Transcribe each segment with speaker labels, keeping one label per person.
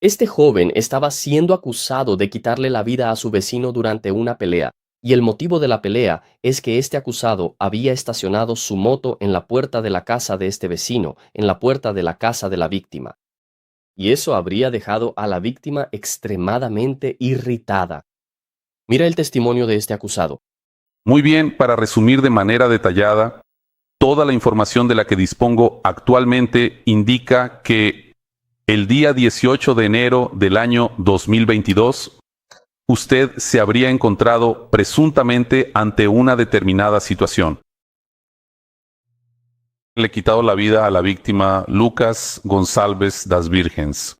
Speaker 1: Este joven estaba siendo acusado de quitarle la vida a su vecino durante una pelea, y el motivo de la pelea es que este acusado había estacionado su moto en la puerta de la casa de este vecino, en la puerta de la casa de la víctima. Y eso habría dejado a la víctima extremadamente irritada. Mira el testimonio de este acusado.
Speaker 2: Muy bien, para resumir de manera detallada, toda la información de la que dispongo actualmente indica que el día 18 de enero del año 2022, usted se habría encontrado presuntamente ante una determinada situación. Le he quitado la vida a la víctima Lucas González das Virgens.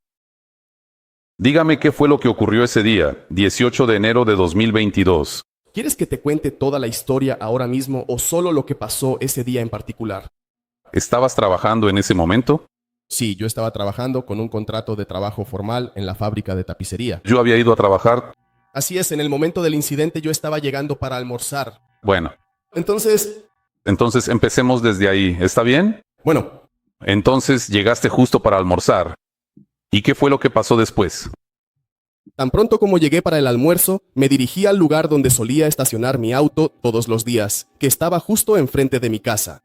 Speaker 2: Dígame qué fue lo que ocurrió ese día, 18 de enero de 2022.
Speaker 3: ¿Quieres que te cuente toda la historia ahora mismo o solo lo que pasó ese día en particular?
Speaker 2: ¿Estabas trabajando en ese momento?
Speaker 3: Sí, yo estaba trabajando con un contrato de trabajo formal en la fábrica de tapicería.
Speaker 2: Yo había ido a trabajar.
Speaker 3: Así es, en el momento del incidente yo estaba llegando para almorzar.
Speaker 2: Bueno,
Speaker 3: Entonces,
Speaker 2: empecemos desde ahí. ¿Está bien?
Speaker 3: bueno,
Speaker 2: Entonces llegaste justo para almorzar. ¿Y qué fue lo que pasó después?
Speaker 3: tan pronto como llegué para el almuerzo, me dirigí al lugar donde solía estacionar mi auto todos los días, que estaba justo enfrente de mi casa.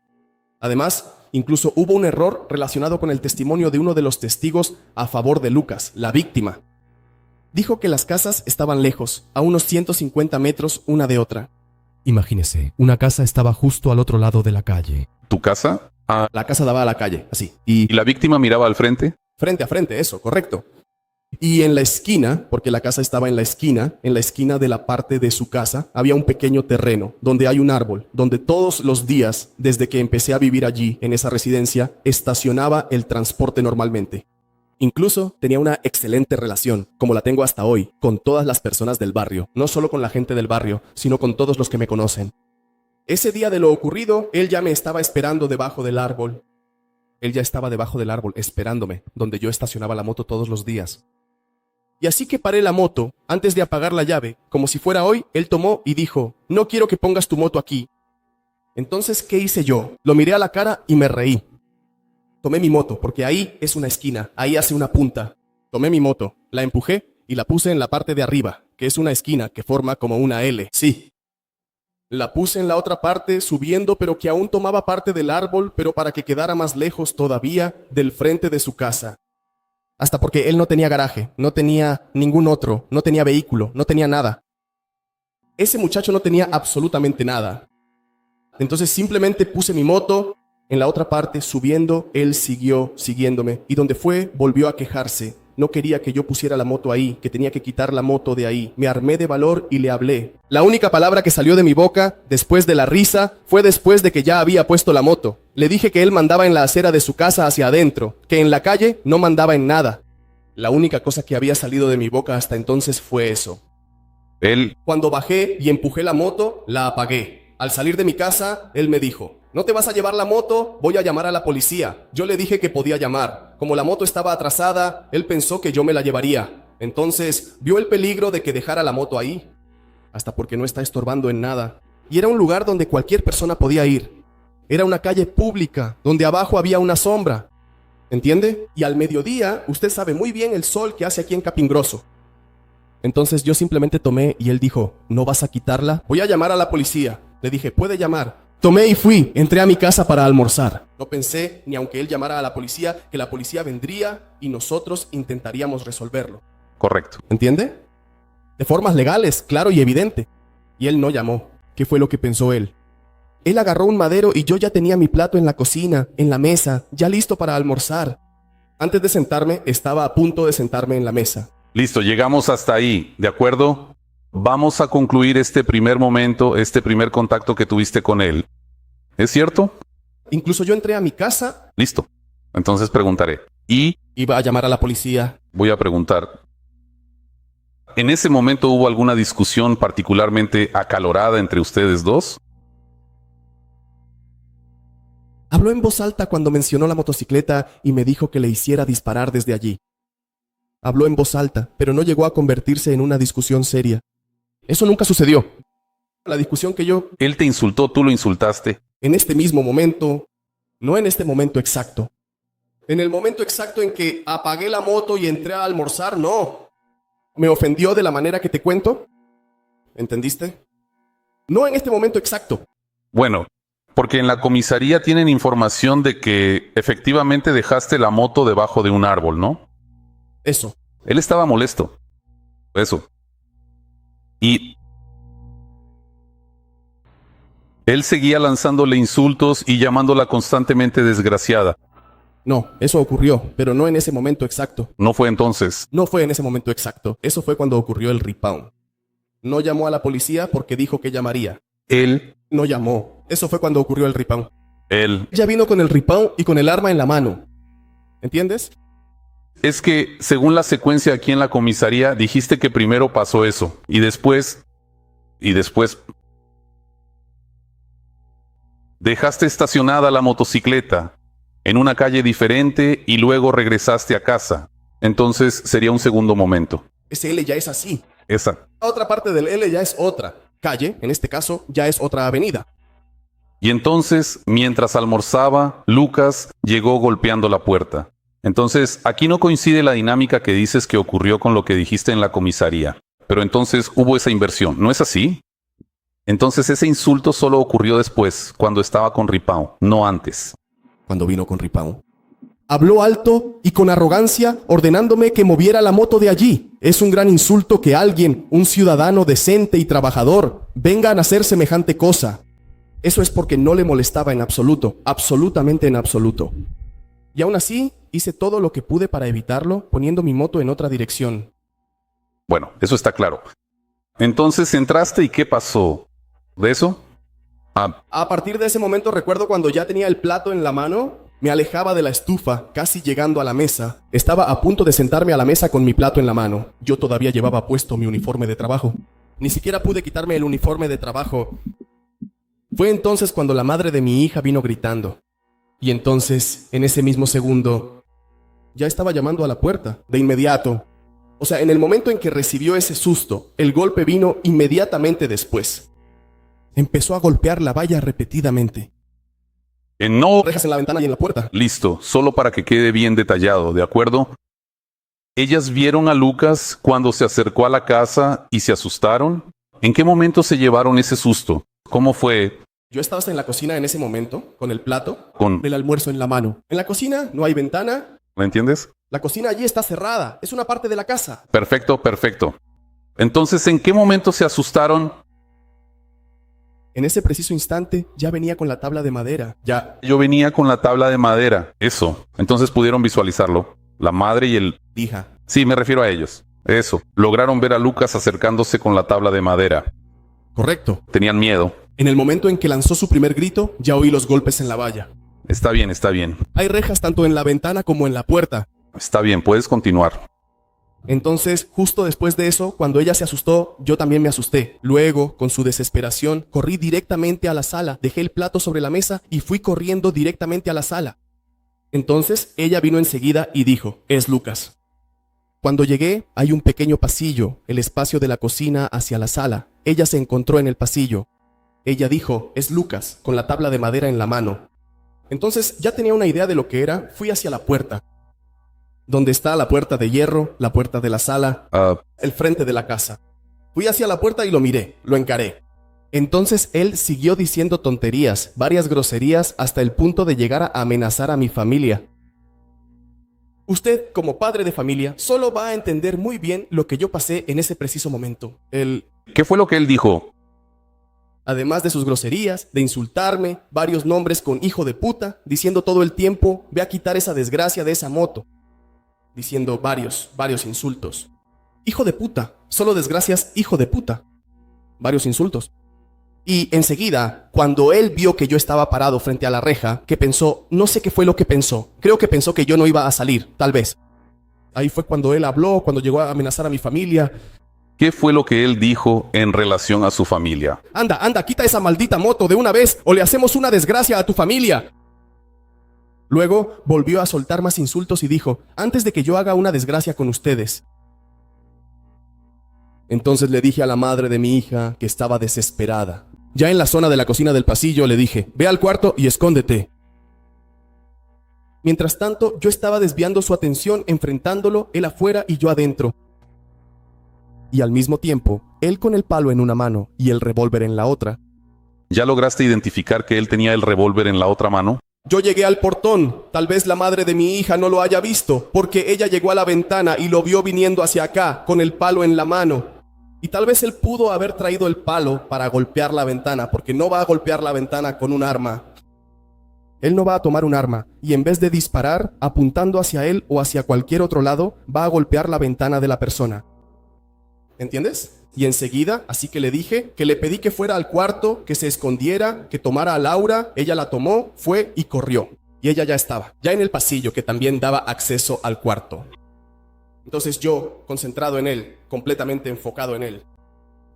Speaker 3: Además, incluso hubo un error relacionado con el testimonio de uno de los testigos a favor de Lucas, la víctima. Dijo que las casas estaban lejos, a unos 150 metros una de otra. Imagínese, una casa estaba justo al otro lado de la calle.
Speaker 2: ¿Tu casa? Ah,
Speaker 3: La casa daba a la calle, así.
Speaker 2: ¿y la víctima miraba al frente?
Speaker 3: Frente a frente, eso, correcto. Y en la esquina, porque la casa estaba en la esquina de la parte de su casa, había un pequeño terreno donde hay un árbol, donde todos los días, desde que empecé a vivir allí, en esa residencia, estacionaba el transporte normalmente. Incluso tenía una excelente relación, como la tengo hasta hoy, con todas las personas del barrio, no solo con la gente del barrio, sino con todos los que me conocen. Ese día de lo ocurrido, él ya me estaba esperando debajo del árbol. Él ya estaba debajo del árbol, esperándome, donde yo estacionaba la moto todos los días. Y así que paré la moto, antes de apagar la llave, como si fuera hoy, él tomó y dijo, no quiero que pongas tu moto aquí. Entonces, ¿qué hice yo? Lo miré a la cara y me reí. Tomé mi moto, porque ahí es una esquina, ahí hace una punta. Tomé mi moto, la empujé y la puse en la parte de arriba, que es una esquina que forma como una L. Sí. La puse en la otra parte, subiendo, pero que aún tomaba parte del árbol, pero para que quedara más lejos todavía del frente de su casa. Hasta porque él no tenía garaje, no tenía ningún otro, no tenía vehículo, no tenía nada. Ese muchacho no tenía absolutamente nada. Entonces simplemente puse mi moto en la otra parte, subiendo, él siguió siguiéndome. Y donde fue, volvió a quejarse. No quería que yo pusiera la moto ahí, que tenía que quitar la moto de ahí. Me armé de valor y le hablé. La única palabra que salió de mi boca, después de la risa, fue después de que ya había puesto la moto. Le dije que él mandaba en la acera de su casa hacia adentro, que en la calle no mandaba en nada. La única cosa que había salido de mi boca hasta entonces fue eso.
Speaker 2: Él,
Speaker 3: Cuando bajé y empujé la moto, la apagué. Al salir de mi casa, él me dijo, ¿no te vas a llevar la moto? Voy a llamar a la policía. Yo le dije que podía llamar. Como la moto estaba atrasada, él pensó que yo me la llevaría. Entonces, vio el peligro de que dejara la moto ahí. Hasta porque no está estorbando en nada. Y era un lugar donde cualquier persona podía ir. Era una calle pública, donde abajo había una sombra. ¿Entiende? Y al mediodía, usted sabe muy bien el sol que hace aquí en Capingroso. Entonces yo simplemente tomé y él dijo, ¿no vas a quitarla? Voy a llamar a la policía. Le dije, puede llamar. Tomé y fui, entré a mi casa para almorzar. No pensé, ni aunque él llamara a la policía, que la policía vendría y nosotros intentaríamos resolverlo.
Speaker 2: correcto.
Speaker 3: ¿Entiende? De formas legales, claro y evidente. Y él no llamó. ¿Qué fue lo que pensó él? Él agarró un madero y yo ya tenía mi plato en la cocina, en la mesa, ya listo para almorzar. Antes de sentarme, estaba a punto de sentarme en la mesa.
Speaker 2: Listo, llegamos hasta ahí, ¿de acuerdo? Vamos a concluir este primer momento, este primer contacto que tuviste con él. ¿Es cierto?
Speaker 3: Incluso yo entré a mi casa,
Speaker 2: Listo. Entonces preguntaré. Y
Speaker 3: iba a llamar a la policía.
Speaker 2: voy a preguntar. ¿En ese momento hubo alguna discusión particularmente acalorada entre ustedes dos?
Speaker 3: Habló en voz alta cuando mencionó la motocicleta y me dijo que le hiciera disparar desde allí. Habló en voz alta, pero no llegó a convertirse en una discusión seria. Eso nunca sucedió. La discusión que yo,
Speaker 2: Él te insultó, tú lo insultaste.
Speaker 3: en este mismo momento, no en este momento exacto, En el momento exacto en que apagué la moto y entré a almorzar, no. ¿Me ofendió de la manera que te cuento? ¿Entendiste? No en este momento exacto.
Speaker 2: Bueno, porque en la comisaría tienen información de que efectivamente dejaste la moto debajo de un árbol, ¿no?
Speaker 3: Eso.
Speaker 2: Él estaba molesto. Eso. Y él seguía lanzándole insultos y llamándola constantemente desgraciada.
Speaker 3: No, eso ocurrió, pero no en ese momento exacto.
Speaker 2: ¿No fue entonces?
Speaker 3: No fue en ese momento exacto. Eso fue cuando ocurrió el rip-pound. No llamó a la policía porque dijo que llamaría.
Speaker 2: Él,
Speaker 3: No llamó. Eso fue cuando ocurrió el rip-pound.
Speaker 2: él.
Speaker 3: Ella vino con el rip-pound y con el arma en la mano. ¿Entiendes?
Speaker 2: Es que, según la secuencia aquí en la comisaría, dijiste que primero pasó eso. Y después... Dejaste estacionada la motocicleta en una calle diferente y luego regresaste a casa. Entonces sería un segundo momento.
Speaker 3: Ese L ya es así.
Speaker 2: Esa.
Speaker 3: La otra parte del L ya es otra. Calle, en este caso, ya es otra avenida.
Speaker 2: Y entonces, mientras almorzaba, Lucas llegó golpeando la puerta. Entonces, aquí no coincide la dinámica que dices que ocurrió con lo que dijiste en la comisaría. Pero entonces hubo esa inversión, ¿no es así? Entonces ese insulto solo ocurrió después, cuando estaba con Ripao, no antes.
Speaker 3: Cuando vino con rip-pound. Habló alto y con arrogancia, ordenándome que moviera la moto de allí. Es un gran insulto que alguien, un ciudadano decente y trabajador, vengan a hacer semejante cosa. Eso es porque no le molestaba en absoluto, absolutamente en absoluto. Y aún así, hice todo lo que pude para evitarlo, poniendo mi moto en otra dirección.
Speaker 2: Bueno, eso está claro. Entonces entraste y ¿qué pasó? ¿De eso?
Speaker 3: A partir de ese momento recuerdo cuando ya tenía el plato en la mano, me alejaba de la estufa, casi llegando a la mesa. Estaba a punto de sentarme a la mesa con mi plato en la mano. Yo todavía llevaba puesto mi uniforme de trabajo. Ni siquiera pude quitarme el uniforme de trabajo. Fue entonces cuando la madre de mi hija vino gritando. Y entonces, en ese mismo segundo, ya estaba llamando a la puerta, de inmediato. O sea, en el momento en que recibió ese susto, el golpe vino inmediatamente después. Empezó a golpear la valla repetidamente.
Speaker 2: No.
Speaker 3: Rejas en la ventana y en la puerta.
Speaker 2: Listo, solo para que quede bien detallado, ¿de acuerdo? Ellas vieron a Lucas cuando se acercó a la casa y se asustaron. ¿En qué momento se llevaron ese susto? ¿Cómo fue?
Speaker 3: Yo estaba en la cocina en ese momento, con el plato,
Speaker 2: Con...
Speaker 3: del almuerzo en la mano. En la cocina no hay ventana.
Speaker 2: ¿Me entiendes?
Speaker 3: La cocina allí está cerrada. Es una parte de la casa.
Speaker 2: Perfecto, perfecto. Entonces, ¿en qué momento se asustaron?
Speaker 3: En ese preciso instante ya venía con la tabla de madera. Ya
Speaker 2: Yo venía con la tabla de madera. Eso. Entonces pudieron visualizarlo. La madre y el...
Speaker 3: dija.
Speaker 2: Sí, me refiero a ellos. Eso. Lograron ver a Lucas acercándose con la tabla de madera.
Speaker 3: Correcto.
Speaker 2: Tenían miedo.
Speaker 3: En el momento en que lanzó su primer grito, ya oí los golpes en la valla.
Speaker 2: Está bien, está bien.
Speaker 3: Hay rejas tanto en la ventana como en la puerta.
Speaker 2: Está bien, puedes continuar.
Speaker 3: Entonces, justo después de eso, cuando ella se asustó, yo también me asusté. Luego, con su desesperación, corrí directamente a la sala, dejé el plato sobre la mesa y fui corriendo directamente a la sala. Entonces, ella vino enseguida y dijo, es Lucas. Cuando llegué, hay un pequeño pasillo, el espacio de la cocina hacia la sala. Ella se encontró en el pasillo. Ella dijo, es Lucas, con la tabla de madera en la mano. Entonces, ya tenía una idea de lo que era, fui hacia la puerta. Donde está la puerta de hierro, la puerta de la sala, el frente de la casa. Fui hacia la puerta y lo miré, lo encaré. Entonces él siguió diciendo tonterías, varias groserías, hasta el punto de llegar a amenazar a mi familia. Usted, como padre de familia, solo va a entender muy bien lo que yo pasé en ese preciso momento.
Speaker 2: ¿Qué fue lo que él dijo?
Speaker 3: Además de sus groserías, de insultarme, varios nombres con hijo de puta, diciendo todo el tiempo, ve a quitar esa desgracia de esa moto. Diciendo varios insultos. Hijo de puta, solo desgracias, hijo de puta. Varios insultos. Y enseguida, cuando él vio que yo estaba parado frente a la reja, que pensó, no sé qué fue lo que pensó. Creo que pensó que yo no iba a salir, tal vez. Ahí fue cuando él habló, cuando llegó a amenazar a mi familia.
Speaker 2: ¿Qué fue lo que él dijo en relación a su familia?
Speaker 3: Anda, quita esa maldita moto de una vez o le hacemos una desgracia a tu familia. Luego volvió a soltar más insultos y dijo, antes de que yo haga una desgracia con ustedes. Entonces le dije a la madre de mi hija que estaba desesperada. Ya en la zona de la cocina del pasillo le dije, ve al cuarto y escóndete. Mientras tanto, yo estaba desviando su atención, enfrentándolo, él afuera y yo adentro. Y al mismo tiempo, él con el palo en una mano y el revólver en la otra.
Speaker 2: ¿Ya lograste identificar que él tenía el revólver en la otra mano?
Speaker 3: Yo llegué al portón. Tal vez la madre de mi hija no lo haya visto, porque ella llegó a la ventana y lo vio viniendo hacia acá, con el palo en la mano. Y tal vez él pudo haber traído el palo para golpear la ventana, porque no va a golpear la ventana con un arma. Él no va a tomar un arma, y en vez de disparar, apuntando hacia él o hacia cualquier otro lado, va a golpear la ventana de la persona. ¿Entiendes? Y enseguida, así que le dije, que le pedí que fuera al cuarto, que se escondiera, que tomara a Laura, ella la tomó, fue y corrió. Y ella ya estaba, ya en el pasillo que también daba acceso al cuarto. Entonces yo, concentrado en él, completamente enfocado en él.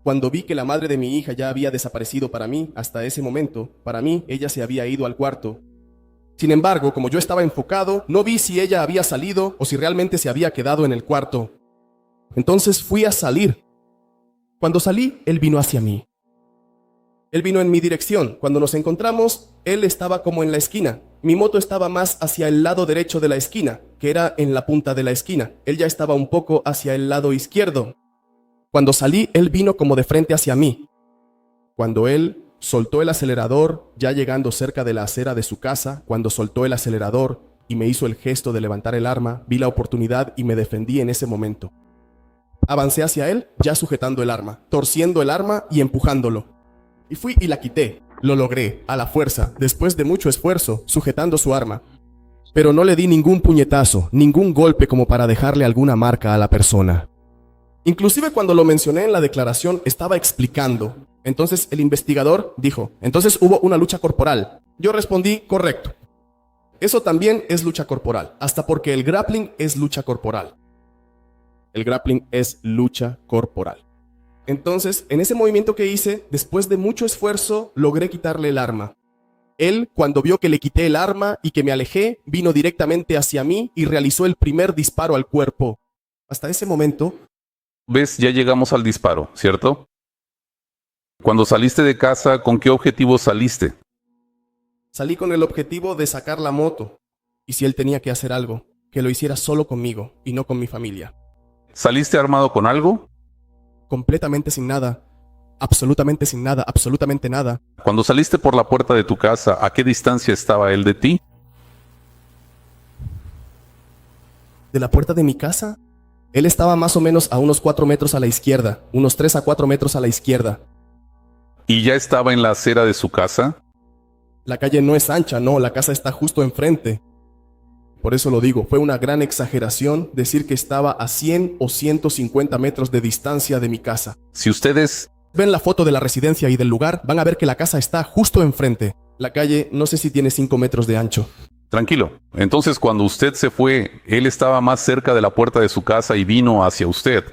Speaker 3: Cuando vi que la madre de mi hija ya había desaparecido para mí, hasta ese momento, para mí, ella se había ido al cuarto. Sin embargo, como yo estaba enfocado, no vi si ella había salido o si realmente se había quedado en el cuarto. Entonces fui a salir. Cuando salí, él vino hacia mí. Él vino en mi dirección. Cuando nos encontramos, él estaba como en la esquina. Mi moto estaba más hacia el lado derecho de la esquina, que era en la punta de la esquina. Él ya estaba un poco hacia el lado izquierdo. Cuando salí, él vino como de frente hacia mí. Cuando él soltó el acelerador, ya llegando cerca de la acera de su casa, cuando soltó el acelerador y me hizo el gesto de levantar el arma, vi la oportunidad y me defendí en ese momento. Avancé hacia él, ya sujetando el arma, torciendo el arma y empujándolo. Y fui y la quité. Lo logré, a la fuerza, después de mucho esfuerzo, sujetando su arma. Pero no le di ningún puñetazo, ningún golpe como para dejarle alguna marca a la persona. Inclusive cuando lo mencioné en la declaración, estaba explicando. Entonces el investigador dijo, entonces hubo una lucha corporal. Yo respondí, correcto. Eso también es lucha corporal, hasta porque el grappling es lucha corporal. El grappling es lucha corporal. Entonces, en ese movimiento que hice, después de mucho esfuerzo, logré quitarle el arma. Él, cuando vio que le quité el arma y que me alejé, vino directamente hacia mí y realizó el primer disparo al cuerpo. Hasta ese momento...
Speaker 2: ¿Ves? Ya llegamos al disparo, ¿cierto? Cuando saliste de casa, ¿con qué objetivo saliste?
Speaker 3: Salí con el objetivo de sacar la moto. Y si él tenía que hacer algo, que lo hiciera solo conmigo y no con mi familia.
Speaker 2: ¿Saliste armado con algo?
Speaker 3: Completamente sin nada. Absolutamente sin nada. Absolutamente nada.
Speaker 2: Cuando saliste por la puerta de tu casa, ¿a qué distancia estaba él de ti?
Speaker 3: ¿De la puerta de mi casa? Él estaba más o menos a unos 4 metros a la izquierda. Unos 3 a 4 metros a la izquierda.
Speaker 2: ¿Y ya estaba en la acera de su casa?
Speaker 3: La calle no es ancha, no. La casa está justo enfrente. Por eso lo digo, fue una gran exageración decir que estaba a 100 o 150 metros de distancia de mi casa.
Speaker 2: Si ustedes
Speaker 3: ven la foto de la residencia y del lugar, van a ver que la casa está justo enfrente. La calle no sé si tiene 5 metros de ancho.
Speaker 2: Tranquilo. Entonces, cuando usted se fue, él estaba más cerca de la puerta de su casa y vino hacia usted.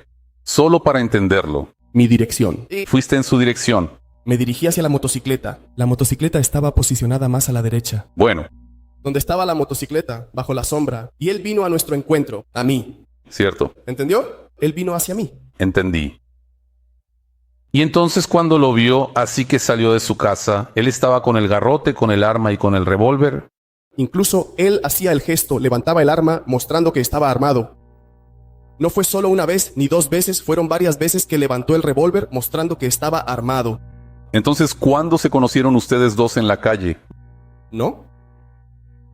Speaker 2: Solo para entenderlo.
Speaker 3: Mi dirección.
Speaker 2: Fuiste en su dirección.
Speaker 3: Me dirigí hacia la motocicleta. La motocicleta estaba posicionada más a la derecha.
Speaker 2: Bueno.
Speaker 3: Donde estaba la motocicleta, bajo la sombra. Y él vino a nuestro encuentro, a mí.
Speaker 2: Cierto.
Speaker 3: ¿Entendió? Él vino hacia mí.
Speaker 2: Entendí. Y entonces cuando lo vio, así que salió de su casa, él estaba con el garrote, con el arma y con el revólver.
Speaker 3: Incluso él hacía el gesto, levantaba el arma, mostrando que estaba armado. No fue solo una vez ni 2 veces, fueron varias veces que levantó el revólver, mostrando que estaba armado.
Speaker 2: Entonces, ¿cuándo se conocieron ustedes dos en la calle?
Speaker 3: ¿No?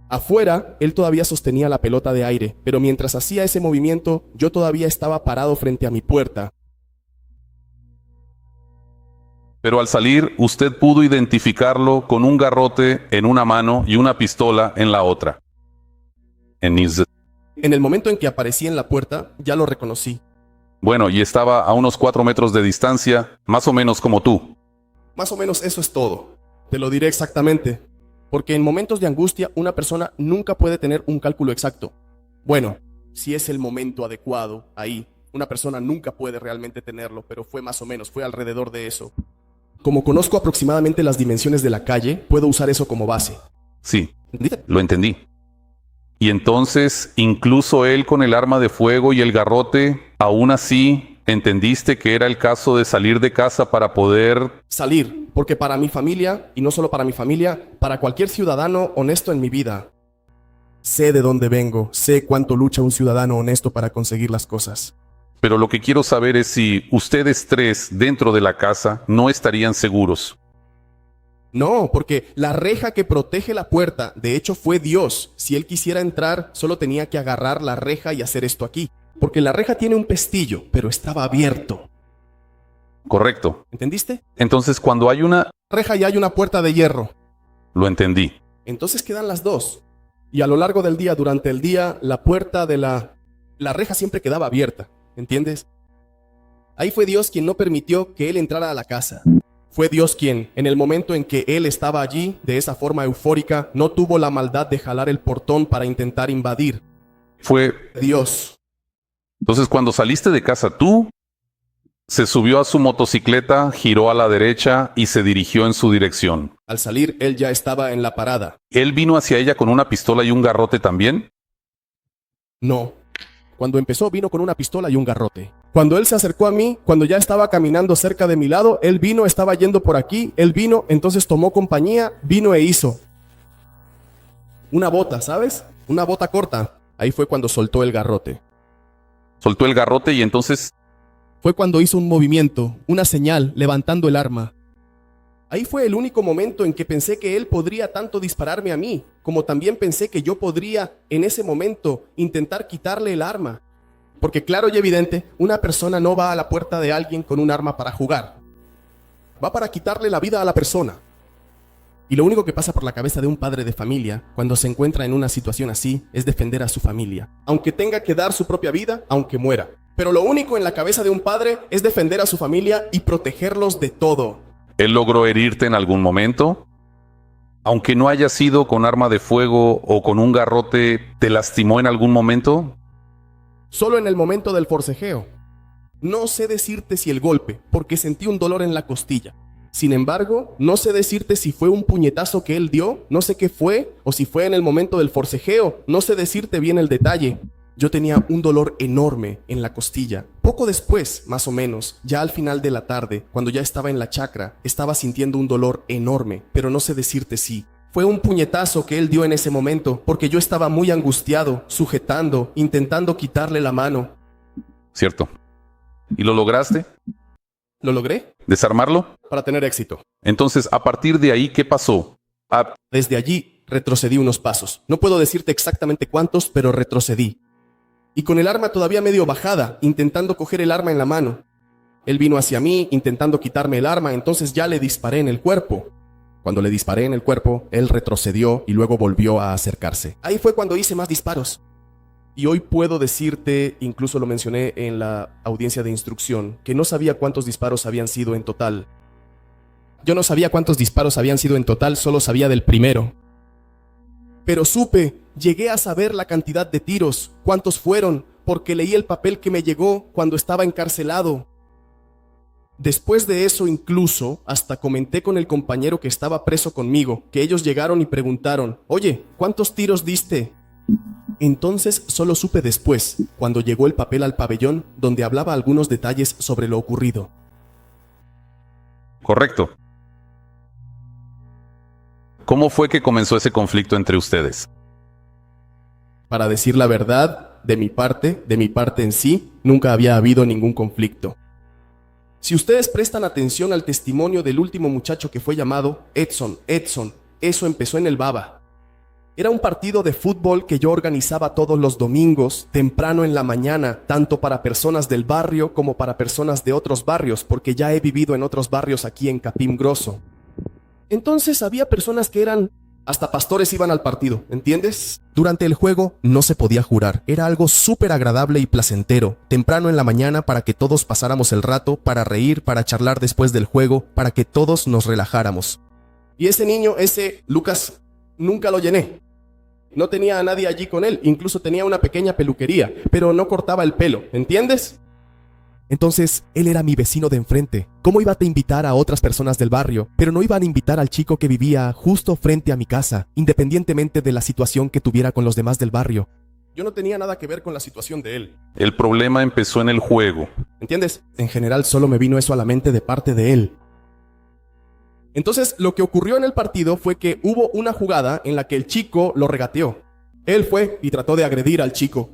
Speaker 3: Afuera, él todavía sostenía la pelota de aire, pero mientras hacía ese movimiento, yo todavía estaba parado frente a mi puerta.
Speaker 2: Pero al salir, usted pudo identificarlo con un garrote en una mano y una pistola en la otra. En
Speaker 3: el momento en que aparecí en la puerta, ya lo reconocí.
Speaker 2: Bueno, y estaba a unos 4 metros de distancia, más o menos como tú.
Speaker 3: Más o menos eso es todo. Te lo diré exactamente. Porque en momentos de angustia, una persona nunca puede tener un cálculo exacto. Bueno, si es el momento adecuado, ahí, una persona nunca puede realmente tenerlo, pero fue más o menos, fue alrededor de eso. Como conozco aproximadamente las dimensiones de la calle, puedo usar eso como base.
Speaker 2: Sí, lo entendí. Y entonces, incluso él con el arma de fuego y el garrote, aún así, ¿entendiste que era el caso de salir de casa para poder...
Speaker 3: Salir, porque para mi familia, y no solo para mi familia, para cualquier ciudadano honesto en mi vida, sé de dónde vengo, sé cuánto lucha un ciudadano honesto para conseguir las cosas.
Speaker 2: Pero lo que quiero saber es si ustedes tres dentro de la casa no estarían seguros.
Speaker 3: No, porque la reja que protege la puerta, de hecho, fue Dios. Si él quisiera entrar, solo tenía que agarrar la reja y hacer esto aquí. Porque la reja tiene un pestillo, pero estaba abierto.
Speaker 2: Correcto.
Speaker 3: ¿Entendiste?
Speaker 2: Entonces, cuando hay una...
Speaker 3: Reja y hay una puerta de hierro.
Speaker 2: Lo entendí.
Speaker 3: Entonces quedan las dos. Y a lo largo del día, durante el día, la puerta de la reja siempre quedaba abierta. ¿Entiendes? Ahí fue Dios quien no permitió que él entrara a la casa. Fue Dios quien, en el momento en que él estaba allí, de esa forma eufórica, no tuvo la maldad de jalar el portón para intentar invadir.
Speaker 2: Fue...
Speaker 3: Dios.
Speaker 2: Entonces, cuando saliste de casa tú, se subió a su motocicleta, giró a la derecha y se dirigió en su dirección.
Speaker 3: Al salir, él ya estaba en la parada.
Speaker 2: ¿Él vino hacia ella con una pistola y un garrote también?
Speaker 3: No. Cuando empezó, vino con una pistola y un garrote. Cuando él se acercó a mí, cuando ya estaba caminando cerca de mi lado, él vino, estaba yendo por aquí, él vino, entonces tomó compañía, vino e hizo una bota, ¿sabes? Una bota corta. Ahí fue cuando soltó el garrote.
Speaker 2: Soltó el garrote y entonces...
Speaker 3: Fue cuando hizo un movimiento, una señal, levantando el arma. Ahí fue el único momento en que pensé que él podría tanto dispararme a mí, como también pensé que yo podría, en ese momento, intentar quitarle el arma. Porque claro y evidente, una persona no va a la puerta de alguien con un arma para jugar. Va para quitarle la vida a la persona. Y lo único que pasa por la cabeza de un padre de familia, cuando se encuentra en una situación así, es defender a su familia. Aunque tenga que dar su propia vida, aunque muera. Pero lo único en la cabeza de un padre es defender a su familia y protegerlos de todo.
Speaker 2: ¿Él logró herirte en algún momento? Aunque no haya sido con arma de fuego o con un garrote, ¿te lastimó en algún momento?
Speaker 3: Solo en el momento del forcejeo. No sé decirte si el golpe, porque sentí un dolor en la costilla. Sin embargo, no sé decirte si fue un puñetazo que él dio, no sé qué fue, o si fue en el momento del forcejeo, no sé decirte bien el detalle. Yo tenía un dolor enorme en la costilla. Poco después, más o menos, ya al final de la tarde, cuando ya estaba en la chacra, estaba sintiendo un dolor enorme, pero no sé decirte si fue un puñetazo que él dio en ese momento, porque yo estaba muy angustiado, sujetando, intentando quitarle la mano.
Speaker 2: Cierto. ¿Y lo lograste?
Speaker 3: ¿Lo logré?
Speaker 2: ¿Desarmarlo?
Speaker 3: Para tener éxito.
Speaker 2: Entonces, a partir de ahí, ¿qué pasó?
Speaker 3: Desde allí, retrocedí unos pasos. No puedo decirte exactamente cuántos, pero retrocedí. Y con el arma todavía medio bajada, intentando coger el arma en la mano. Él vino hacia mí, intentando quitarme el arma, entonces ya le disparé en el cuerpo. Cuando le disparé en el cuerpo, él retrocedió y luego volvió a acercarse. Ahí fue cuando hice más disparos. Y hoy puedo decirte, incluso lo mencioné en la audiencia de instrucción, que no sabía cuántos disparos habían sido en total. Yo no sabía cuántos disparos habían sido en total, solo sabía del primero. Pero llegué a saber la cantidad de tiros, cuántos fueron, porque leí el papel que me llegó cuando estaba encarcelado. Después de eso incluso, hasta comenté con el compañero que estaba preso conmigo, que ellos llegaron y preguntaron, oye, ¿cuántos tiros diste? Entonces solo supe después, cuando llegó el papel al pabellón, donde hablaba algunos detalles sobre lo ocurrido.
Speaker 2: Correcto. ¿Cómo fue que comenzó ese conflicto entre ustedes?
Speaker 3: Para decir la verdad, de mi parte en sí, nunca había habido ningún conflicto. Si ustedes prestan atención al testimonio del último muchacho que fue llamado Edson, eso empezó en el Baba. Era un partido de fútbol que yo organizaba todos los domingos, temprano en la mañana, tanto para personas del barrio como para personas de otros barrios, porque ya he vivido en otros barrios aquí en Capim Grosso. Entonces había personas que hasta pastores iban al partido, ¿entiendes? Durante el juego no se podía jurar, era algo súper agradable y placentero, temprano en la mañana para que todos pasáramos el rato, para reír, para charlar después del juego, para que todos nos relajáramos. Y ese niño, Lucas, nunca lo llené. No tenía a nadie allí con él, incluso tenía una pequeña peluquería, pero no cortaba el pelo, ¿entiendes? Entonces, él era mi vecino de enfrente. ¿Cómo iba a invitar a otras personas del barrio? Pero no iban a invitar al chico que vivía justo frente a mi casa, independientemente de la situación que tuviera con los demás del barrio. Yo no tenía nada que ver con la situación de él.
Speaker 2: El problema empezó en el juego.
Speaker 3: ¿Entiendes? En general solo me vino eso a la mente de parte de él. Entonces, lo que ocurrió en el partido fue que hubo una jugada en la que el chico lo regateó. Él fue y trató de agredir al chico.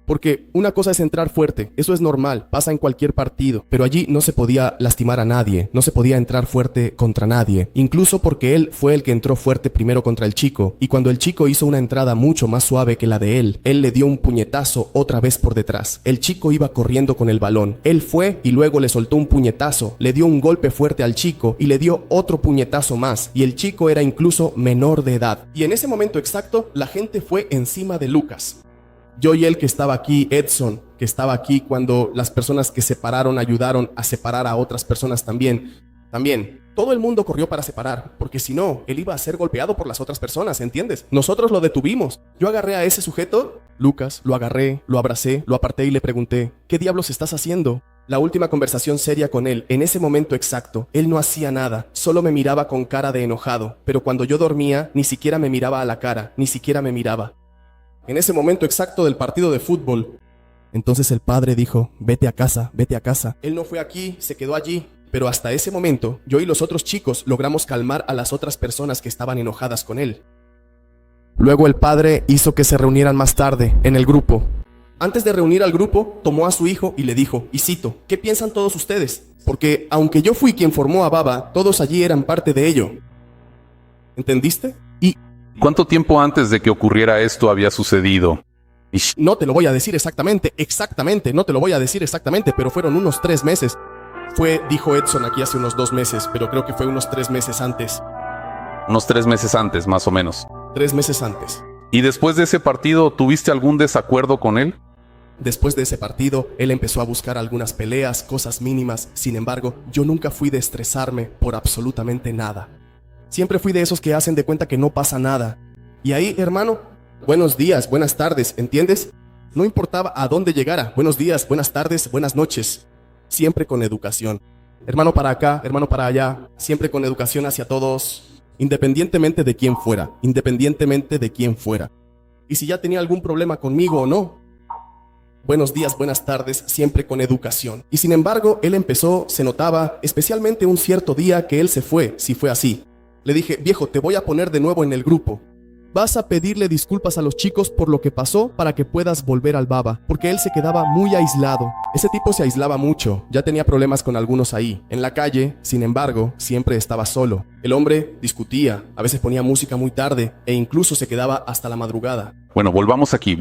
Speaker 3: Porque una cosa es entrar fuerte, eso es normal, pasa en cualquier partido, pero allí no se podía lastimar a nadie, no se podía entrar fuerte contra nadie, incluso porque él fue el que entró fuerte primero contra el chico, y cuando el chico hizo una entrada mucho más suave que la de él le dio un puñetazo otra vez por detrás. El chico iba corriendo con el balón, él fue y luego le soltó un puñetazo, le dio un golpe fuerte al chico y le dio otro puñetazo más, y el chico era incluso menor de edad. Y en ese momento exacto, la gente fue encima de Lucas. Yo y él que estaba aquí, Edson, que estaba aquí cuando las personas que separaron ayudaron a separar a otras personas también. Todo el mundo corrió para separar, porque si no, él iba a ser golpeado por las otras personas, ¿entiendes? Nosotros lo detuvimos. Yo agarré a ese sujeto, Lucas, lo agarré, lo abracé, lo aparté y le pregunté, ¿qué diablos estás haciendo? La última conversación seria con él, en ese momento exacto, él no hacía nada, solo me miraba con cara de enojado, pero cuando yo dormía, ni siquiera me miraba a la cara, ni siquiera me miraba. En ese momento exacto del partido de fútbol. Entonces el padre dijo, vete a casa, vete a casa. Él no fue aquí, se quedó allí. Pero hasta ese momento, yo y los otros chicos logramos calmar a las otras personas que estaban enojadas con él. Luego el padre hizo que se reunieran más tarde, en el grupo. Antes de reunir al grupo, tomó a su hijo y le dijo, y cito, ¿qué piensan todos ustedes? Porque aunque yo fui quien formó a Baba, todos allí eran parte de ello. ¿Entendiste?
Speaker 2: ¿Cuánto tiempo antes de que ocurriera esto había sucedido?
Speaker 3: No te lo voy a decir exactamente, no te lo voy a decir exactamente, pero fueron unos 3 meses. Dijo Edson aquí hace unos 2 meses, pero creo que fue unos 3 meses antes.
Speaker 2: Unos 3 meses antes, más o menos.
Speaker 3: 3 meses antes.
Speaker 2: ¿Y después de ese partido tuviste algún desacuerdo con él?
Speaker 3: Después de ese partido, él empezó a buscar algunas peleas, cosas mínimas. Sin embargo, yo nunca fui de estresarme por absolutamente nada. Siempre fui de esos que hacen de cuenta que no pasa nada. Y ahí, hermano, buenos días, buenas tardes, ¿entiendes? No importaba a dónde llegara. Buenos días, buenas tardes, buenas noches. Siempre con educación. Hermano para acá, hermano para allá. Siempre con educación hacia todos. Independientemente de quién fuera. Y si ya tenía algún problema conmigo o no. Buenos días, buenas tardes, siempre con educación. Y sin embargo, él empezó, se notaba, especialmente un cierto día que él se fue, si fue así. Le dije, viejo, te voy a poner de nuevo en el grupo. Vas a pedirle disculpas a los chicos por lo que pasó para que puedas volver al Baba, porque él se quedaba muy aislado. Ese tipo se aislaba mucho, ya tenía problemas con algunos ahí. En la calle, sin embargo, siempre estaba solo. El hombre discutía, a veces ponía música muy tarde e incluso se quedaba hasta la madrugada.
Speaker 2: Bueno, volvamos aquí.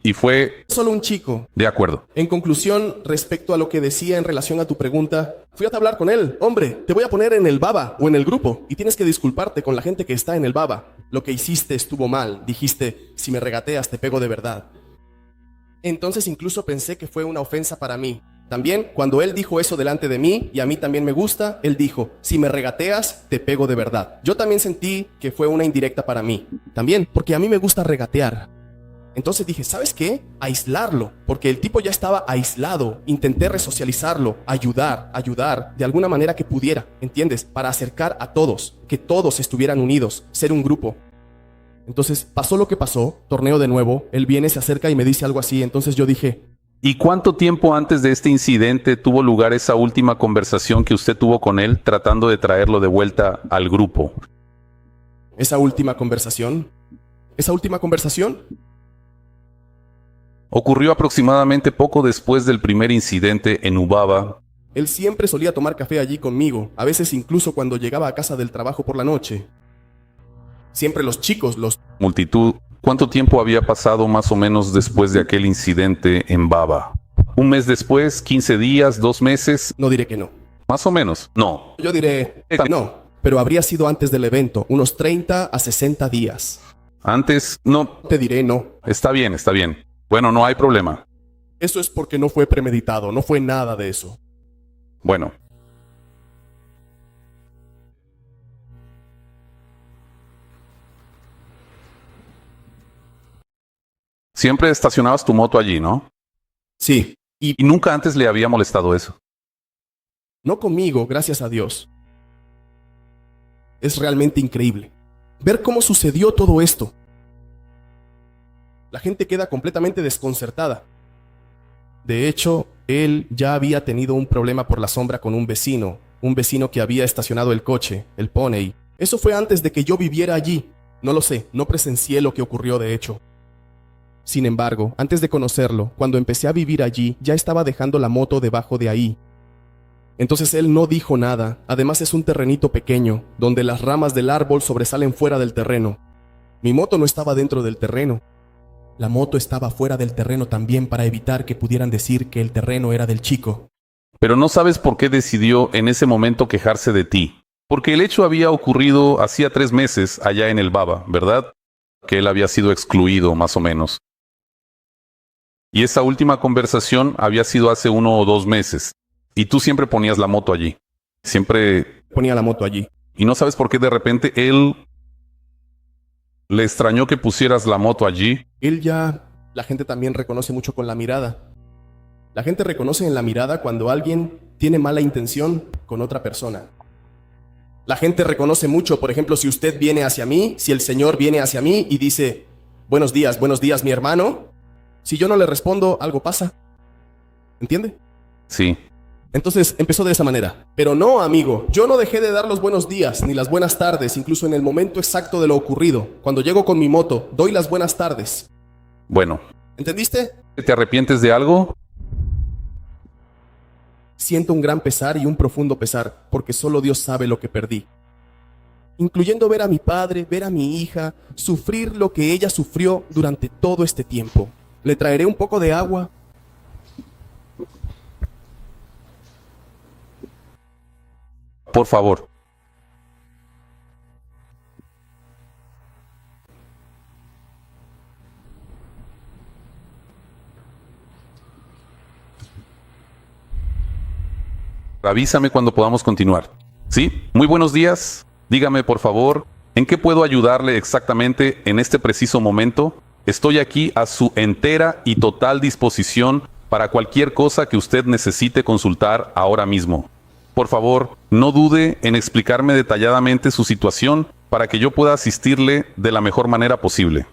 Speaker 2: Y fue...
Speaker 3: Solo un chico.
Speaker 2: De acuerdo.
Speaker 3: En conclusión, respecto a lo que decía en relación a tu pregunta, fui a hablar con él. Hombre, te voy a poner en el Baba o en el grupo y tienes que disculparte con la gente que está en el Baba. Lo que hiciste estuvo mal. Dijiste, si me regateas te pego de verdad. Entonces incluso pensé que fue una ofensa para mí. También, cuando él dijo eso delante de mí, y a mí también me gusta, él dijo, si me regateas, te pego de verdad. Yo también sentí que fue una indirecta para mí. También, porque a mí me gusta regatear. Entonces dije, ¿sabes qué? Aislarlo, porque el tipo ya estaba aislado. Intenté resocializarlo, ayudar, de alguna manera que pudiera, ¿entiendes? Para acercar a todos, que todos estuvieran unidos, ser un grupo. Entonces pasó lo que pasó, torneo de nuevo, él viene, se acerca y me dice algo así, entonces yo dije...
Speaker 2: ¿Y cuánto tiempo antes de este incidente tuvo lugar esa última conversación que usted tuvo con él tratando de traerlo de vuelta al grupo?
Speaker 3: ¿Esa última conversación?
Speaker 2: Ocurrió aproximadamente poco después del primer incidente en Ubaba.
Speaker 3: Él siempre solía tomar café allí conmigo, a veces incluso cuando llegaba a casa del trabajo por la noche. Siempre los chicos,
Speaker 2: multitud. ¿Cuánto tiempo había pasado más o menos después de aquel incidente en Baba? ¿Un mes después? ¿15 días? ¿2 meses?
Speaker 3: No diré que no.
Speaker 2: Más o menos. No.
Speaker 3: Yo diré no, pero habría sido antes del evento, unos 30 a 60 días.
Speaker 2: Antes, no.
Speaker 3: Te diré no.
Speaker 2: Está bien, está bien. Bueno, no hay problema.
Speaker 3: Eso es porque no fue premeditado, no fue nada de eso.
Speaker 2: Bueno. Siempre estacionabas tu moto allí, ¿no?
Speaker 3: Sí.
Speaker 2: Y nunca antes le había molestado eso.
Speaker 3: No conmigo, gracias a Dios. Es realmente increíble ver cómo sucedió todo esto. La gente queda completamente desconcertada. De hecho, él ya había tenido un problema por la sombra con un vecino que había estacionado el coche, el Pony. Eso fue antes de que yo viviera allí. No lo sé, no presencié lo que ocurrió de hecho. Sin embargo, antes de conocerlo, cuando empecé a vivir allí, ya estaba dejando la moto debajo de ahí. Entonces él no dijo nada. Además es un terrenito pequeño, donde las ramas del árbol sobresalen fuera del terreno. Mi moto no estaba dentro del terreno. La moto estaba fuera del terreno también para evitar que pudieran decir que el terreno era del chico.
Speaker 2: Pero no sabes por qué decidió en ese momento quejarse de ti. Porque el hecho había ocurrido hacía 3 meses allá en el Baba, ¿verdad? Que él había sido excluido, más o menos. Y esa última conversación había sido hace 1 o 2 meses. Y tú siempre ponías la moto allí. Siempre...
Speaker 3: Ponía la moto allí.
Speaker 2: Y no sabes por qué de repente él... le extrañó que pusieras la moto allí.
Speaker 3: La gente también reconoce mucho con la mirada. La gente reconoce en la mirada cuando alguien tiene mala intención con otra persona. La gente reconoce mucho, por ejemplo, si usted viene hacia mí, si el Señor viene hacia mí y dice, buenos días, mi hermano. Si yo no le respondo, algo pasa. ¿Entiende?
Speaker 2: Sí.
Speaker 3: Entonces empezó de esa manera. Pero no, amigo, yo no dejé de dar los buenos días ni las buenas tardes, incluso en el momento exacto de lo ocurrido. Cuando llego con mi moto, doy las buenas tardes.
Speaker 2: Bueno.
Speaker 3: ¿Entendiste?
Speaker 2: ¿Te arrepientes de algo?
Speaker 3: Siento un gran pesar y un profundo pesar, porque solo Dios sabe lo que perdí. Incluyendo ver a mi padre, ver a mi hija, sufrir lo que ella sufrió durante todo este tiempo. Le traeré un poco de agua.
Speaker 2: Por favor. Avísame cuando podamos continuar. ¿Sí? Muy buenos días. Dígame, por favor, ¿en qué puedo ayudarle exactamente en este preciso momento? Estoy aquí a su entera y total disposición para cualquier cosa que usted necesite consultar ahora mismo. Por favor, no dude en explicarme detalladamente su situación para que yo pueda asistirle de la mejor manera posible.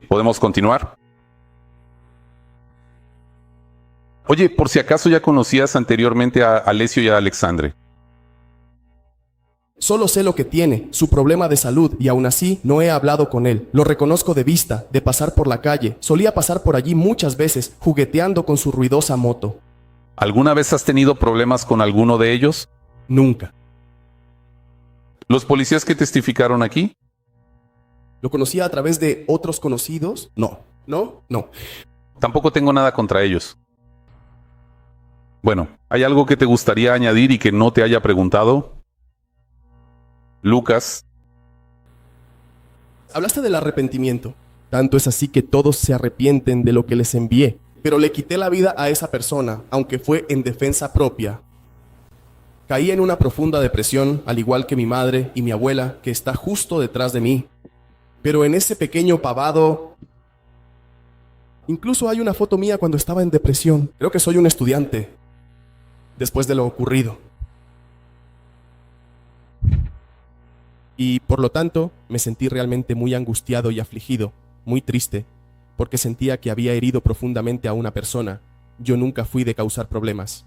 Speaker 2: ¿Podemos continuar? Oye, por si acaso ya conocías anteriormente a Alessio y a Alexandre.
Speaker 3: Solo sé lo que tiene, su problema de salud, y aún así no he hablado con él. Lo reconozco de vista, de pasar por la calle. Solía pasar por allí muchas veces, jugueteando con su ruidosa moto.
Speaker 2: ¿Alguna vez has tenido problemas con alguno de ellos?
Speaker 3: Nunca.
Speaker 2: ¿Los policías que testificaron aquí?
Speaker 3: ¿Lo conocía a través de otros conocidos? No. ¿No? No.
Speaker 2: Tampoco tengo nada contra ellos. Bueno, ¿hay algo que te gustaría añadir y que no te haya preguntado? Lucas.
Speaker 3: Hablaste del arrepentimiento. Tanto es así que todos se arrepienten de lo que les envié. Pero le quité la vida a esa persona, aunque fue en defensa propia. Caí en una profunda depresión, al igual que mi madre y mi abuela, que está justo detrás de mí. Pero en ese pequeño pavado... Incluso hay una foto mía cuando estaba en depresión. Creo que soy un estudiante. Después de lo ocurrido. Y por lo tanto, me sentí realmente muy angustiado y afligido, muy triste, porque sentía que había herido profundamente a una persona. Yo nunca fui de causar problemas.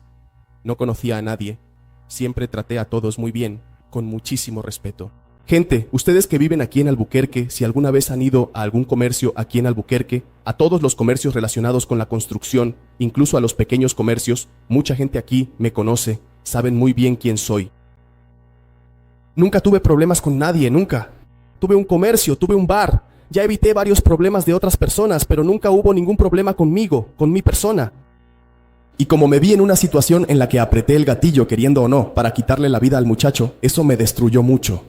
Speaker 3: No conocía a nadie. Siempre traté a todos muy bien, con muchísimo respeto. Gente, ustedes que viven aquí en Albuquerque, si alguna vez han ido a algún comercio aquí en Albuquerque, a todos los comercios relacionados con la construcción, incluso a los pequeños comercios, mucha gente aquí me conoce, saben muy bien quién soy. Nunca tuve problemas con nadie, nunca. Tuve un comercio, tuve un bar. Ya evité varios problemas de otras personas, pero nunca hubo ningún problema conmigo, con mi persona. Y como me vi en una situación en la que apreté el gatillo, queriendo o no, para quitarle la vida al muchacho, eso me destruyó mucho.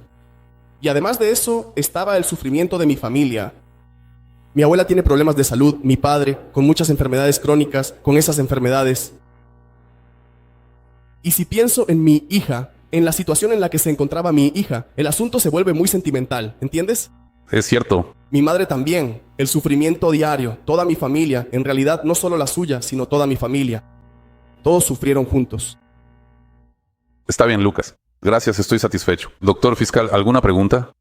Speaker 3: Y además de eso, estaba el sufrimiento de mi familia. Mi abuela tiene problemas de salud, mi padre, con muchas enfermedades crónicas, con esas enfermedades. Y si pienso en mi hija, en la situación en la que se encontraba mi hija, el asunto se vuelve muy sentimental, ¿entiendes?
Speaker 2: Es cierto.
Speaker 3: Mi madre también, el sufrimiento diario, toda mi familia, en realidad no solo la suya, sino toda mi familia. Todos sufrieron juntos.
Speaker 2: Está bien, Lucas. Gracias, estoy satisfecho. Doctor fiscal, ¿alguna pregunta?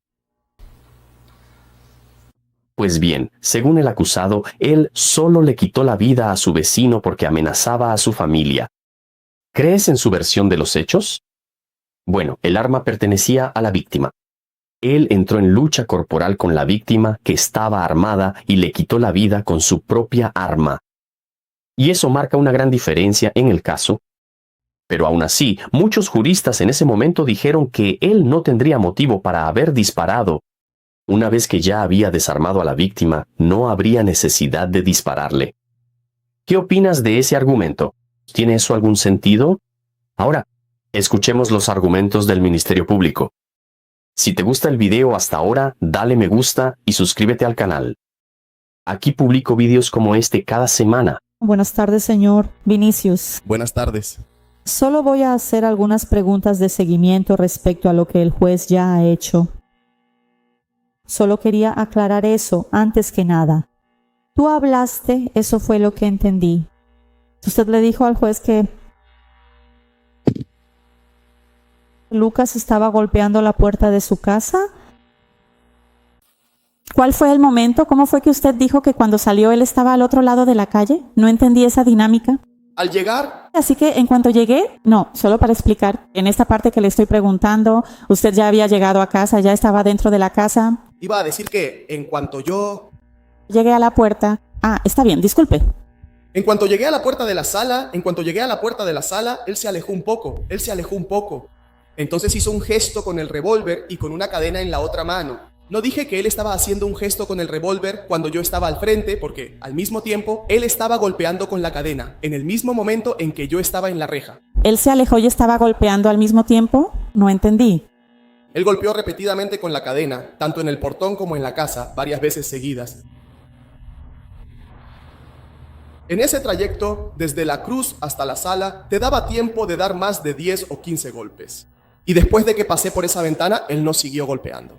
Speaker 1: Pues bien, según el acusado, él solo le quitó la vida a su vecino porque amenazaba a su familia. ¿Crees en su versión de los hechos? Bueno, el arma pertenecía a la víctima. Él entró en lucha corporal con la víctima, que estaba armada, y le quitó la vida con su propia arma. Y eso marca una gran diferencia en el caso. Pero aún así, muchos juristas en ese momento dijeron que él no tendría motivo para haber disparado. Una vez que ya había desarmado a la víctima, no habría necesidad de dispararle. ¿Qué opinas de ese argumento? ¿Tiene eso algún sentido? Ahora, escuchemos los argumentos del Ministerio Público. Si te gusta el video hasta ahora, dale me gusta y suscríbete al canal. Aquí publico videos como este cada semana.
Speaker 4: Buenas tardes, señor Vinicius.
Speaker 3: Buenas tardes.
Speaker 4: Solo voy a hacer algunas preguntas de seguimiento respecto a lo que el juez ya ha hecho. Solo quería aclarar eso antes que nada. Tú hablaste, eso fue lo que entendí. Usted le dijo al juez que Lucas estaba golpeando la puerta de su casa. ¿Cuál fue el momento? ¿Cómo fue que usted dijo que cuando salió él estaba al otro lado de la calle? No entendí esa dinámica.
Speaker 3: Al llegar,
Speaker 4: Así que en cuanto llegué, no, solo para explicar, en esta parte que le estoy preguntando, usted ya había llegado a casa, ya estaba dentro de la casa.
Speaker 3: iba a decir que en cuanto
Speaker 4: Llegué a la puerta. Ah, está bien, disculpe.
Speaker 3: llegué a la puerta de la sala, él se alejó un poco. Entonces hizo un gesto con el revólver y con una cadena en la otra mano. No dije que él estaba haciendo un gesto con el revólver cuando yo estaba al frente, porque al mismo tiempo él estaba golpeando con la cadena, en el mismo momento en que yo estaba en la reja.
Speaker 4: ¿Él se alejó y estaba golpeando al mismo tiempo? No entendí.
Speaker 3: Él golpeó repetidamente con la cadena, tanto en el portón como en la casa, varias veces seguidas. En ese trayecto, desde la cruz hasta la sala, te daba tiempo de dar más de 10 o 15 golpes. Y después de que pasé por esa ventana, él no siguió golpeando.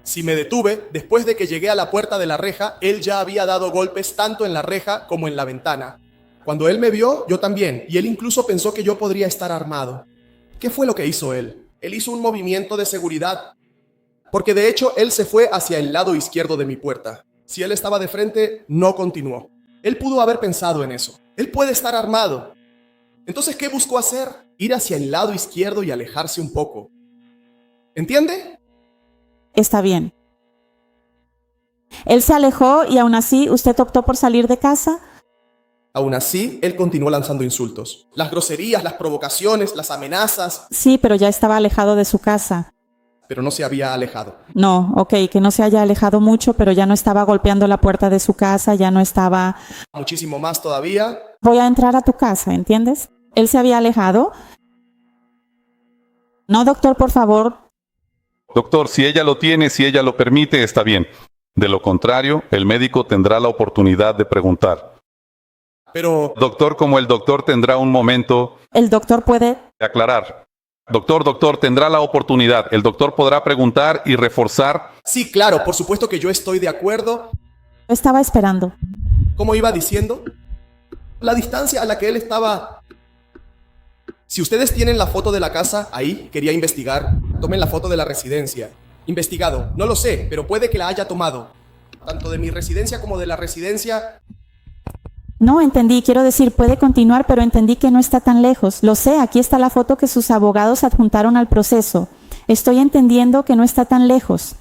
Speaker 3: Si me detuve, después de que llegué a la puerta de la reja, él ya había dado golpes tanto en la reja como en la ventana. Cuando él me vio, yo también, y él incluso pensó que yo podría estar armado. ¿Qué fue lo que hizo él? Él hizo un movimiento de seguridad, porque de hecho él se fue hacia el lado izquierdo de mi puerta. Si él estaba de frente, no continuó. Él pudo haber pensado en eso. Él puede estar armado. Entonces, ¿qué buscó hacer? Ir hacia el lado izquierdo y alejarse un poco. ¿Entiende?
Speaker 4: Está bien. Él se alejó y aún así usted optó por salir de casa.
Speaker 3: Aún así, él continuó lanzando insultos. Las groserías, las provocaciones, las amenazas.
Speaker 4: Sí, pero ya estaba alejado de su casa.
Speaker 3: Pero no se había alejado.
Speaker 4: No, ok, que no se haya alejado mucho, pero ya no estaba golpeando la puerta de su casa, ya no estaba...
Speaker 3: Muchísimo más todavía.
Speaker 4: Voy a entrar a tu casa, ¿entiendes? Él se había alejado. No, doctor, por favor.
Speaker 2: Doctor, si ella lo tiene, si ella lo permite, está bien. De lo contrario, el médico tendrá la oportunidad de preguntar.
Speaker 3: Pero,
Speaker 2: Doctor, como el doctor tendrá un momento
Speaker 4: El doctor puede...
Speaker 2: de aclarar. Doctor, tendrá la oportunidad. El doctor podrá preguntar y reforzar.
Speaker 3: sí, claro, por supuesto que yo estoy de acuerdo.
Speaker 4: Estaba esperando.
Speaker 3: Como iba diciendo, la distancia a la que él estaba... Si ustedes tienen la foto de la casa, ahí, quería investigar. Tomen la foto de la residencia. Investigado, no lo sé, pero puede que la haya tomado. Tanto de mi residencia como de la residencia...
Speaker 4: No, entendí, quiero decir, puede continuar, pero entendí que no está tan lejos. Lo sé, aquí está la foto que sus abogados adjuntaron al proceso. Estoy entendiendo que no está tan lejos.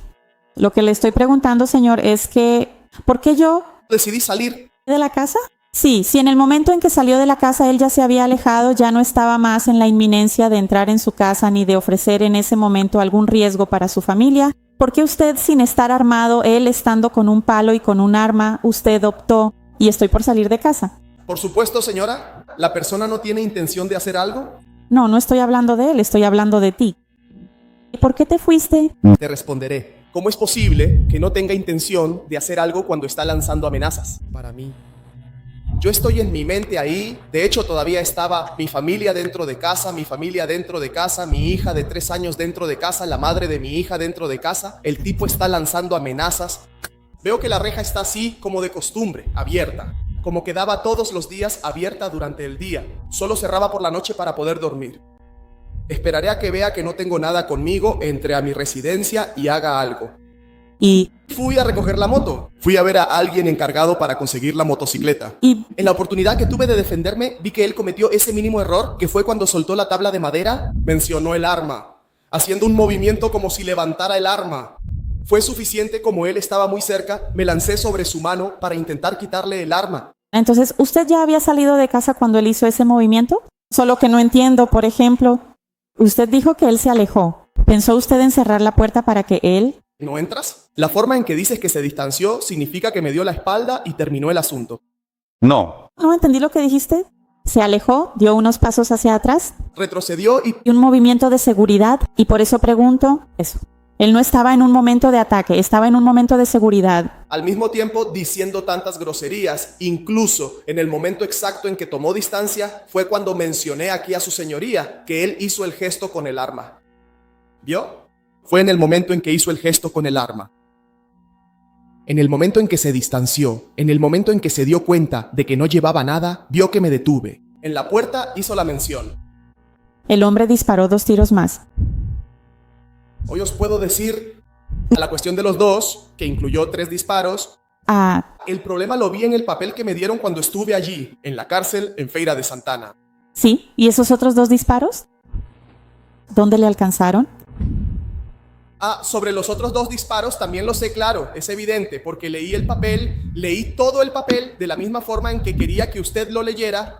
Speaker 4: Lo que le estoy preguntando, señor, es que... ¿Por qué yo
Speaker 3: Decidí salir.
Speaker 4: de la casa? Sí, si en el momento en que salió de la casa él ya se había alejado, ya no estaba más en la inminencia de entrar en su casa ni de ofrecer en ese momento algún riesgo para su familia, ¿por qué usted, sin estar armado, él estando con un palo y con un arma, usted optó y estoy por salir de casa?
Speaker 3: Por supuesto, señora, ¿la persona no tiene intención de hacer algo?
Speaker 4: No, no estoy hablando de él, estoy hablando de ti. ¿Y por qué te fuiste?
Speaker 3: Te responderé. ¿Cómo es posible que no tenga intención de hacer algo cuando está lanzando amenazas? Para mí. Yo estoy en mi mente ahí. De hecho, todavía estaba mi familia dentro de casa, mi familia dentro de casa, mi hija de 3 años dentro de casa, la madre de mi hija dentro de casa. El tipo está lanzando amenazas. Veo que la reja está así como de costumbre, abierta. Como quedaba todos los días abierta durante el día. Solo cerraba por la noche para poder dormir. Esperaré a que vea que no tengo nada conmigo, entre a mi residencia y haga algo.
Speaker 4: y...
Speaker 3: Fui a recoger la moto. Fui a ver a alguien encargado para conseguir la motocicleta.
Speaker 4: y...
Speaker 3: En la oportunidad que tuve de defenderme, vi que él cometió ese mínimo error, que fue cuando soltó la tabla de madera, mencionó el arma, haciendo un movimiento como si levantara el arma. Fue suficiente, como él estaba muy cerca, me lancé sobre su mano para intentar quitarle el arma.
Speaker 4: Entonces, ¿usted ya había salido de casa cuando él hizo ese movimiento? Solo que no entiendo, por ejemplo, usted dijo que él se alejó. ¿Pensó usted en cerrar la puerta para que él...
Speaker 3: ¿No entras? La forma en que dices que se distanció significa que me dio la espalda y terminó el asunto.
Speaker 2: No.
Speaker 4: No entendí lo que dijiste. Se alejó, dio unos pasos hacia atrás
Speaker 3: Retrocedió y
Speaker 4: y un movimiento de seguridad, y por eso pregunto eso. Él no estaba en un momento de ataque, estaba en un momento de seguridad.
Speaker 3: al mismo tiempo diciendo tantas groserías, incluso en el momento exacto en que tomó distancia, fue cuando mencioné aquí a su señoría que él hizo el gesto con el arma. ¿Vio? Fue en el momento en que hizo el gesto con el arma. En el momento en que se distanció, en el momento en que se dio cuenta de que no llevaba nada, vio que me detuve. En la puerta hizo la mención.
Speaker 4: El hombre disparó 2 tiros más.
Speaker 3: Hoy os puedo decir, a la cuestión de los dos, que incluyó 3 disparos,
Speaker 4: Ah,
Speaker 3: el problema lo vi en el papel que me dieron cuando estuve allí, en la cárcel, en Feira de Santana.
Speaker 4: sí. ¿Y esos otros 2 disparos? ¿Dónde le alcanzaron?
Speaker 3: Sobre los otros 2 disparos también lo sé claro, es evidente, porque leí el papel, leí todo el papel de la misma forma en que quería que usted lo leyera.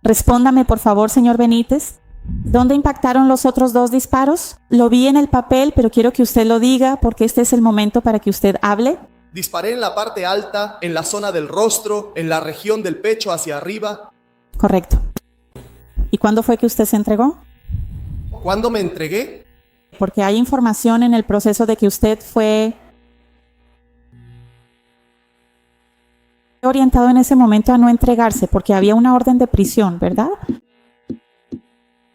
Speaker 4: Respóndame, por favor, señor Benítez. ¿Dónde impactaron los otros 2 disparos? Lo vi en el papel, pero quiero que usted lo diga porque este es el momento para que usted hable.
Speaker 3: Disparé en la parte alta, en la zona del rostro, en la región del pecho hacia arriba.
Speaker 4: Correcto. ¿Y cuándo fue que usted se entregó?
Speaker 3: Cuando me entregué,
Speaker 4: Porque hay información en el proceso de que usted fue orientado en ese momento a no entregarse porque había una orden de prisión, ¿verdad?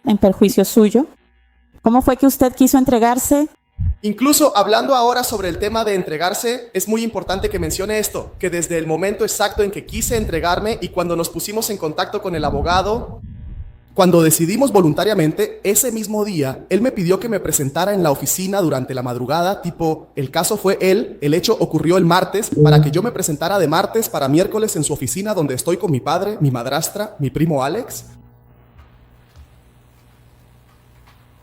Speaker 4: En perjuicio suyo. ¿Cómo fue que usted quiso entregarse?
Speaker 3: incluso hablando ahora sobre el tema de entregarse, es muy importante que mencione esto, que desde el momento exacto en que quise entregarme y cuando nos pusimos en contacto con el abogado, cuando decidimos voluntariamente, ese mismo día, él me pidió que me presentara en la oficina durante la madrugada, tipo, el caso fue él, el hecho ocurrió el martes, para que yo me presentara de martes para miércoles en su oficina donde estoy con mi padre, mi madrastra, mi primo Alex.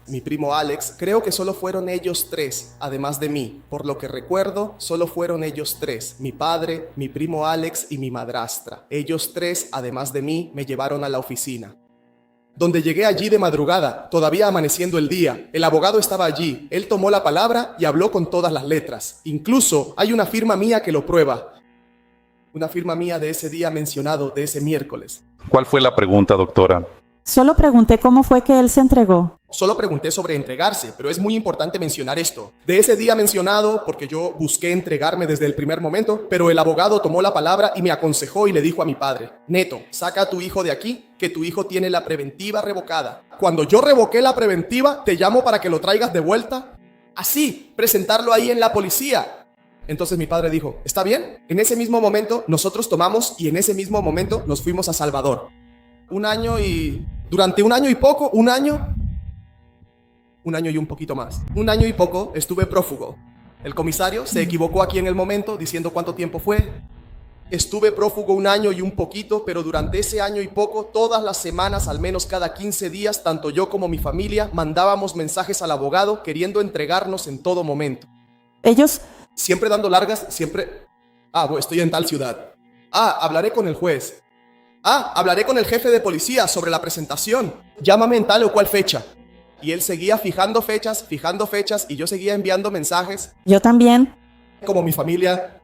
Speaker 3: Mi primo Alex, creo que solo fueron ellos 3, además de mí. Por lo que recuerdo, solo fueron ellos 3, mi padre, mi primo Alex y mi madrastra. Ellos 3, además de mí, me llevaron a la oficina. Donde llegué allí de madrugada, todavía amaneciendo el día. El abogado estaba allí. Él tomó la palabra y habló con todas las letras. Incluso hay una firma mía que lo prueba. Una firma mía de ese día mencionado, de ese miércoles.
Speaker 2: ¿Cuál fue la pregunta, doctora?
Speaker 4: Solo pregunté cómo fue que él se entregó.
Speaker 3: Solo pregunté sobre entregarse, pero es muy importante mencionar esto. De ese día mencionado, porque yo busqué entregarme desde el primer momento, pero el abogado tomó la palabra y me aconsejó y le dijo a mi padre: Neto, saca a tu hijo de aquí, que tu hijo tiene la preventiva revocada. Cuando yo revoqué la preventiva, te llamo para que lo traigas de vuelta. Así, presentarlo ahí en la policía. Entonces mi padre dijo: ¿está bien? En ese mismo momento nosotros tomamos y en ese mismo momento nos fuimos a Salvador. Durante un año y poco, un año y un poquito más. Un año y poco estuve prófugo. El comisario se equivocó aquí en el momento diciendo cuánto tiempo fue. Estuve prófugo un año y un poquito, pero durante ese año y poco, todas las semanas, al menos cada 15 días, tanto yo como mi familia mandábamos mensajes al abogado queriendo entregarnos en todo momento.
Speaker 4: Ellos,
Speaker 3: Siempre dando largas, siempre... estoy en tal ciudad. Hablaré con el juez. Hablaré con el jefe de policía sobre la presentación. Llámame en tal o cual fecha. Y él seguía fijando fechas, y yo seguía enviando mensajes.
Speaker 4: yo también.
Speaker 3: Como mi familia,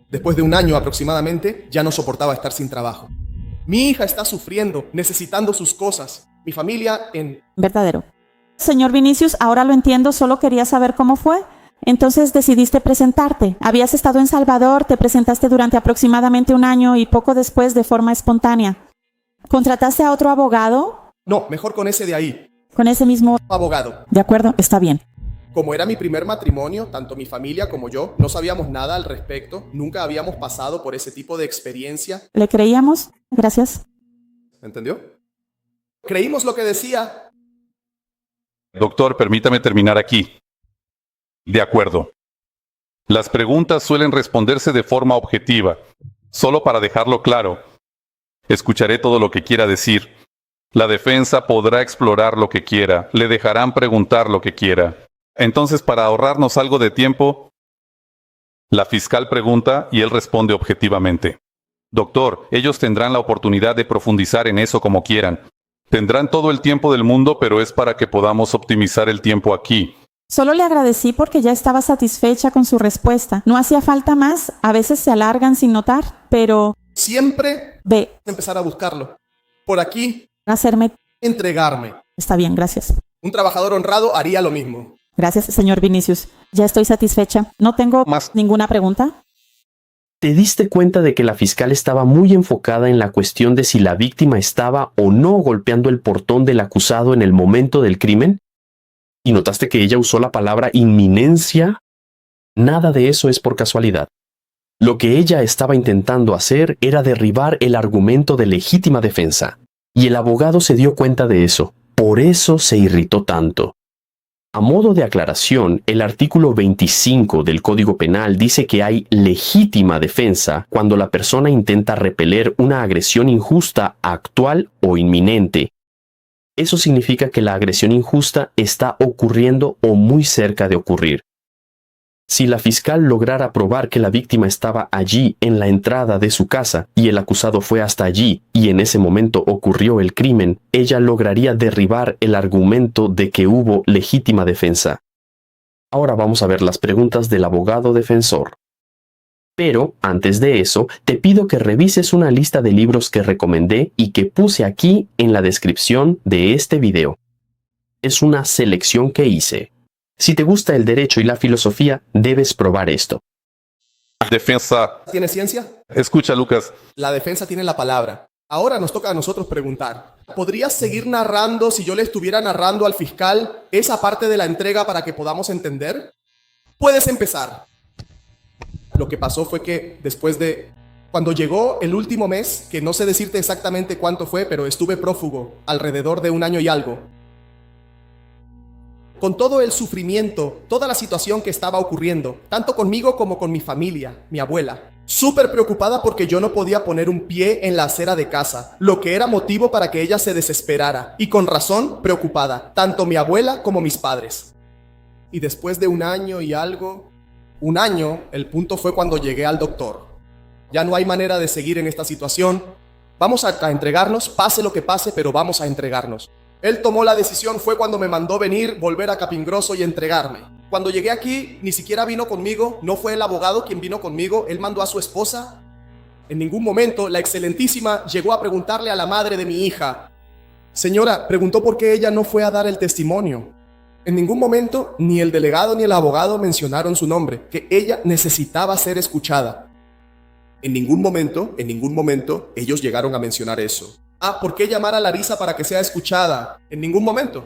Speaker 3: después de un año aproximadamente, ya no soportaba estar sin trabajo. Mi hija está sufriendo, necesitando sus cosas. Mi familia
Speaker 4: Verdadero. Señor Vinicius, ahora lo entiendo, solo quería saber cómo fue. Entonces decidiste presentarte. Habías estado en Salvador, te presentaste durante aproximadamente un año y poco después de forma espontánea. ¿Contrataste a otro abogado?
Speaker 3: No, mejor con ese de ahí,
Speaker 4: Con ese mismo...
Speaker 3: abogado.
Speaker 4: De acuerdo, está bien.
Speaker 3: Como era mi primer matrimonio, tanto mi familia como yo no sabíamos nada al respecto, nunca habíamos pasado por ese tipo de experiencia.
Speaker 4: ¿Le creíamos? Gracias.
Speaker 3: ¿Entendió? Creímos lo que decía.
Speaker 2: Doctor, permítame terminar aquí. De acuerdo. Las preguntas suelen responderse de forma objetiva. Solo para dejarlo claro, escucharé todo lo que quiera decir. La defensa podrá explorar lo que quiera, le dejarán preguntar lo que quiera. Entonces, para ahorrarnos algo de tiempo, la fiscal pregunta y él responde objetivamente. Doctor, ellos tendrán la oportunidad de profundizar en eso como quieran. Tendrán todo el tiempo del mundo, pero es para que podamos optimizar el tiempo aquí.
Speaker 4: Solo le agradecí porque ya estaba satisfecha con su respuesta. No hacía falta más. A veces se alargan sin notar, pero...
Speaker 3: Siempre
Speaker 4: Ve,
Speaker 3: empezar a buscarlo. Por aquí,
Speaker 4: hacerme...
Speaker 3: entregarme.
Speaker 4: Está bien, gracias.
Speaker 3: Un trabajador honrado haría lo mismo.
Speaker 4: Gracias, señor Vinicius. Ya estoy satisfecha. No tengo
Speaker 2: Más.
Speaker 4: ninguna pregunta.
Speaker 1: ¿Te diste cuenta de que la fiscal estaba muy enfocada en la cuestión de si la víctima estaba o no golpeando el portón del acusado en el momento del crimen? ¿Y notaste que ella usó la palabra inminencia? Nada de eso es por casualidad. Lo que ella estaba intentando hacer era derribar el argumento de legítima defensa, y el abogado se dio cuenta de eso. Por eso se irritó tanto. A modo de aclaración, el artículo 25 del Código Penal dice que hay legítima defensa cuando la persona intenta repeler una agresión injusta actual o inminente. Eso significa que la agresión injusta está ocurriendo o muy cerca de ocurrir. Si la fiscal lograra probar que la víctima estaba allí en la entrada de su casa y el acusado fue hasta allí y en ese momento ocurrió el crimen, ella lograría derribar el argumento de que hubo legítima defensa. Ahora vamos a ver las preguntas del abogado defensor. Pero, antes de eso, te pido que revises una lista de libros que recomendé y que puse aquí en la descripción de este video. Es una selección que hice. Si te gusta el derecho y la filosofía, debes probar esto.
Speaker 2: Defensa.
Speaker 3: ¿Tiene ciencia?
Speaker 2: Escucha, Lucas.
Speaker 3: La defensa tiene la palabra. Ahora nos toca a nosotros preguntar. ¿Podrías seguir narrando si yo le estuviera narrando al fiscal esa parte de la entrega para que podamos entender? Puedes empezar. Lo que pasó fue que cuando llegó el último mes, que no sé decirte exactamente cuánto fue, pero estuve prófugo alrededor de 1 año y algo. Con todo el sufrimiento, toda la situación que estaba ocurriendo, tanto conmigo como con mi familia, mi abuela, súper preocupada porque yo no podía poner un pie en la acera de casa, lo que era motivo para que ella se desesperara, y con razón preocupada, tanto mi abuela como mis padres. Y después de 1 año y algo, 1 año, el punto fue cuando llegué al doctor. Ya no hay manera de seguir en esta situación, vamos a entregarnos, pase lo que pase, pero vamos a entregarnos. Él tomó la decisión, fue cuando me mandó volver a Capingroso y entregarme. Cuando llegué aquí, ni siquiera vino conmigo, no fue el abogado quien vino conmigo, él mandó a su esposa. En ningún momento, la excelentísima llegó a preguntarle a la madre de mi hija. Señora, preguntó por qué ella no fue a dar el testimonio. En ningún momento, ni el delegado ni el abogado mencionaron su nombre, que ella necesitaba ser escuchada. En ningún momento, ellos llegaron a mencionar eso. ¿Por qué llamar a Larisa para que sea escuchada? En ningún momento.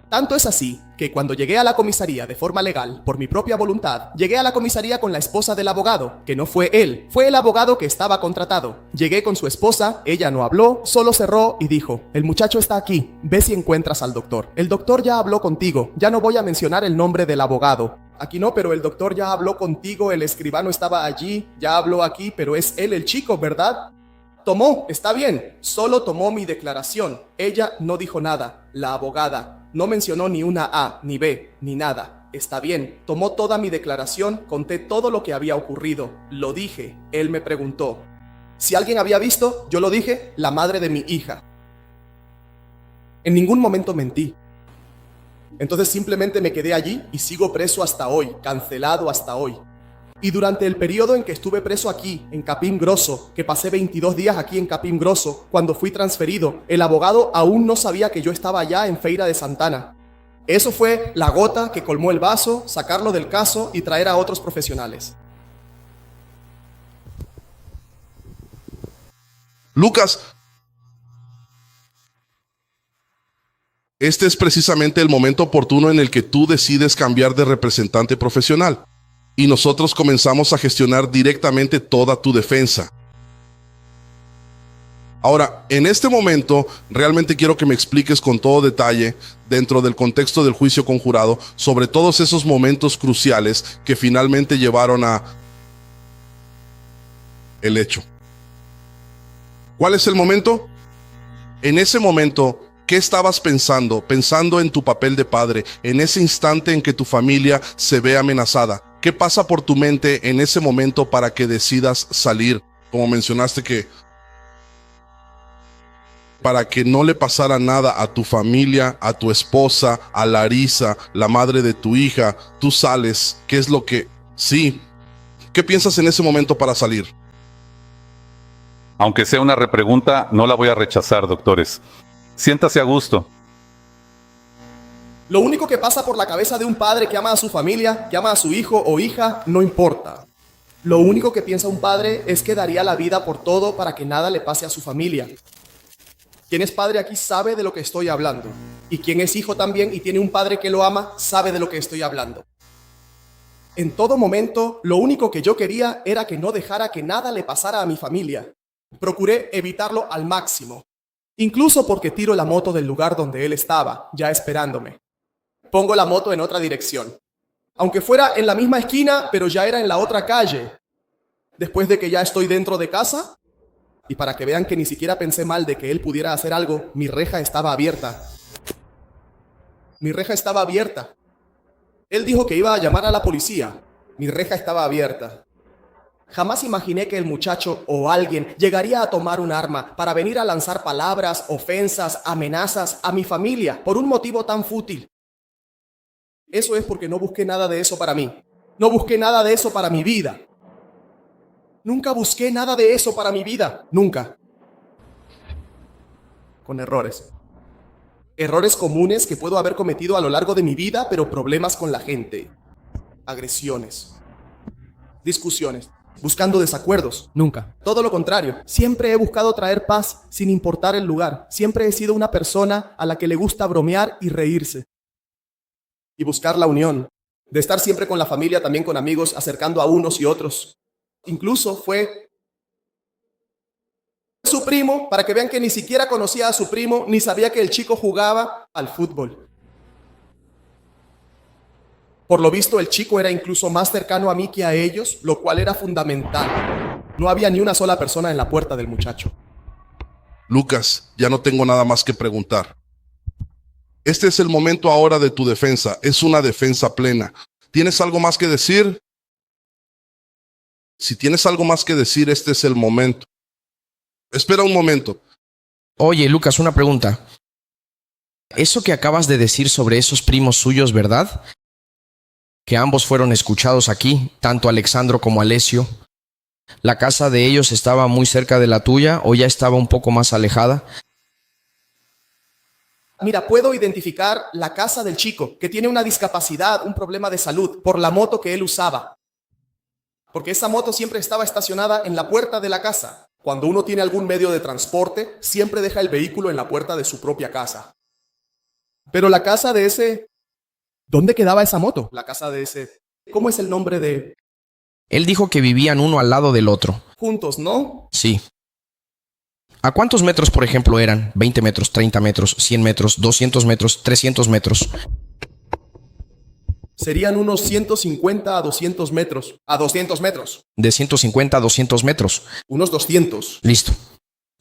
Speaker 3: Tanto es así que cuando llegué a la comisaría de forma legal, por mi propia voluntad, llegué a la comisaría con la esposa del abogado, que no fue él, fue el abogado que estaba contratado. Llegué con su esposa, ella no habló, solo cerró y dijo, el muchacho está aquí, ve si encuentras al doctor. El doctor ya habló contigo, ya no voy a mencionar el nombre del abogado. Aquí no, pero el doctor ya habló contigo, el escribano estaba allí, ya habló aquí, pero es él el chico, ¿verdad? Tomó, está bien, solo tomó mi declaración. Ella no dijo nada, la abogada. No mencionó ni una A, ni B, ni nada. Está bien, tomó toda mi declaración, conté todo lo que había ocurrido. Lo dije, él me preguntó. Si alguien había visto, yo lo dije, la madre de mi hija. En ningún momento mentí. Entonces simplemente me quedé allí y sigo preso hasta hoy, cancelado hasta hoy. Y durante el periodo en que estuve preso aquí, en Capim Grosso, que pasé 22 días aquí en Capim Grosso, cuando fui transferido, el abogado aún no sabía que yo estaba allá en Feira de Santana. Eso fue la gota que colmó el vaso, sacarlo del caso y traer a otros profesionales.
Speaker 5: Lucas, este es precisamente el momento oportuno en el que tú decides cambiar de representante profesional. Y nosotros comenzamos a gestionar directamente toda tu defensa. Ahora, en este momento, realmente quiero que me expliques con todo detalle, dentro del contexto del juicio conjurado, sobre todos esos momentos cruciales que finalmente llevaron a el hecho. ¿Cuál es el momento? En ese momento, ¿qué estabas pensando? Pensando en tu papel de padre, en ese instante en que tu familia se ve amenazada. ¿Qué pasa por tu mente en ese momento para que decidas salir? Como mencionaste, que para que no le pasara nada a tu familia, a tu esposa, a Larisa, la madre de tu hija, tú sales. ¿Qué es lo que... Sí. ¿Qué piensas en ese momento para salir?
Speaker 2: Aunque sea una repregunta, no la voy a rechazar, doctores. Siéntase a gusto.
Speaker 3: Lo único que pasa por la cabeza de un padre que ama a su familia, que ama a su hijo o hija, no importa. Lo único que piensa un padre es que daría la vida por todo para que nada le pase a su familia. Quien es padre aquí sabe de lo que estoy hablando. Y quien es hijo también y tiene un padre que lo ama, sabe de lo que estoy hablando. En todo momento, lo único que yo quería era que no dejara que nada le pasara a mi familia. Procuré evitarlo al máximo. Incluso porque tiro la moto del lugar donde él estaba, ya esperándome. Pongo la moto en otra dirección. Aunque fuera en la misma esquina, pero ya era en la otra calle. Después de que ya estoy dentro de casa, y para que vean que ni siquiera pensé mal de que él pudiera hacer algo, mi reja estaba abierta. Mi reja estaba abierta. Él dijo que iba a llamar a la policía. Mi reja estaba abierta. Jamás imaginé que el muchacho o alguien llegaría a tomar un arma para venir a lanzar palabras, ofensas, amenazas a mi familia por un motivo tan fútil. Eso es porque no busqué nada de eso para mí. No busqué nada de eso para mi vida. Nunca busqué nada de eso para mi vida. Nunca. Con errores. Errores comunes que puedo haber cometido a lo largo de mi vida, pero problemas con la gente. Agresiones. Discusiones. Buscando desacuerdos. Nunca. Todo lo contrario. Siempre he buscado traer paz sin importar el lugar. Siempre he sido una persona a la que le gusta bromear y reírse. Y buscar la unión. De estar siempre con la familia, también con amigos, acercando a unos y otros. Incluso fue su primo, para que vean que ni siquiera conocía a su primo, ni sabía que el chico jugaba al fútbol. Por lo visto, el chico era incluso más cercano a mí que a ellos, lo cual era fundamental. No había ni una sola persona en la puerta del muchacho.
Speaker 5: Lucas, ya no tengo nada más que preguntar. Este es el momento ahora de tu defensa. Es una defensa plena. ¿Tienes algo más que decir? Si tienes algo más que decir, este es el momento. Espera un momento.
Speaker 6: Oye, Lucas, una pregunta. Eso que acabas de decir sobre esos primos suyos, ¿verdad? Que ambos fueron escuchados aquí, tanto Alexandro como Alessio. ¿La casa de ellos estaba muy cerca de la tuya o ya estaba un poco más alejada?
Speaker 3: Mira, puedo identificar la casa del chico, que tiene una discapacidad, un problema de salud, por la moto que él usaba. Porque esa moto siempre estaba estacionada en la puerta de la casa. Cuando uno tiene algún medio de transporte, siempre deja el vehículo en la puerta de su propia casa. Pero la casa de ese... ¿Dónde quedaba esa moto? La casa de ese... ¿Cómo es el nombre de...?
Speaker 6: Él dijo que vivían uno al lado del otro.
Speaker 3: Juntos, ¿no?
Speaker 6: Sí. ¿A cuántos metros, por ejemplo, eran? 20 metros, 30 metros, 100 metros, 200 metros, 300 metros.
Speaker 3: Serían unos 150 a 200 metros. A 200 metros.
Speaker 6: De 150 a 200 metros.
Speaker 3: Unos 200.
Speaker 6: Listo.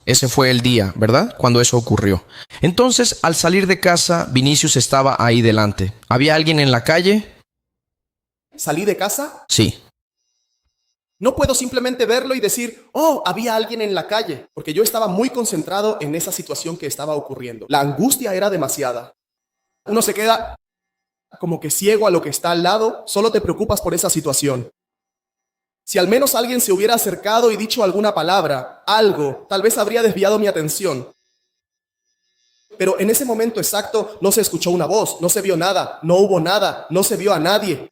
Speaker 6: Ese fue el día, ¿verdad? Cuando eso ocurrió. Entonces, al salir de casa, Vinicius estaba ahí delante. ¿Había alguien en la calle?
Speaker 3: ¿Salí de casa?
Speaker 6: Sí.
Speaker 3: No puedo simplemente verlo y decir, oh, había alguien en la calle, porque yo estaba muy concentrado en esa situación que estaba ocurriendo. La angustia era demasiada. Uno se queda como que ciego a lo que está al lado, solo te preocupas por esa situación. Si al menos alguien se hubiera acercado y dicho alguna palabra, algo, tal vez habría desviado mi atención. Pero en ese momento exacto no se escuchó una voz, no se vio nada, no hubo nada, no se vio a nadie.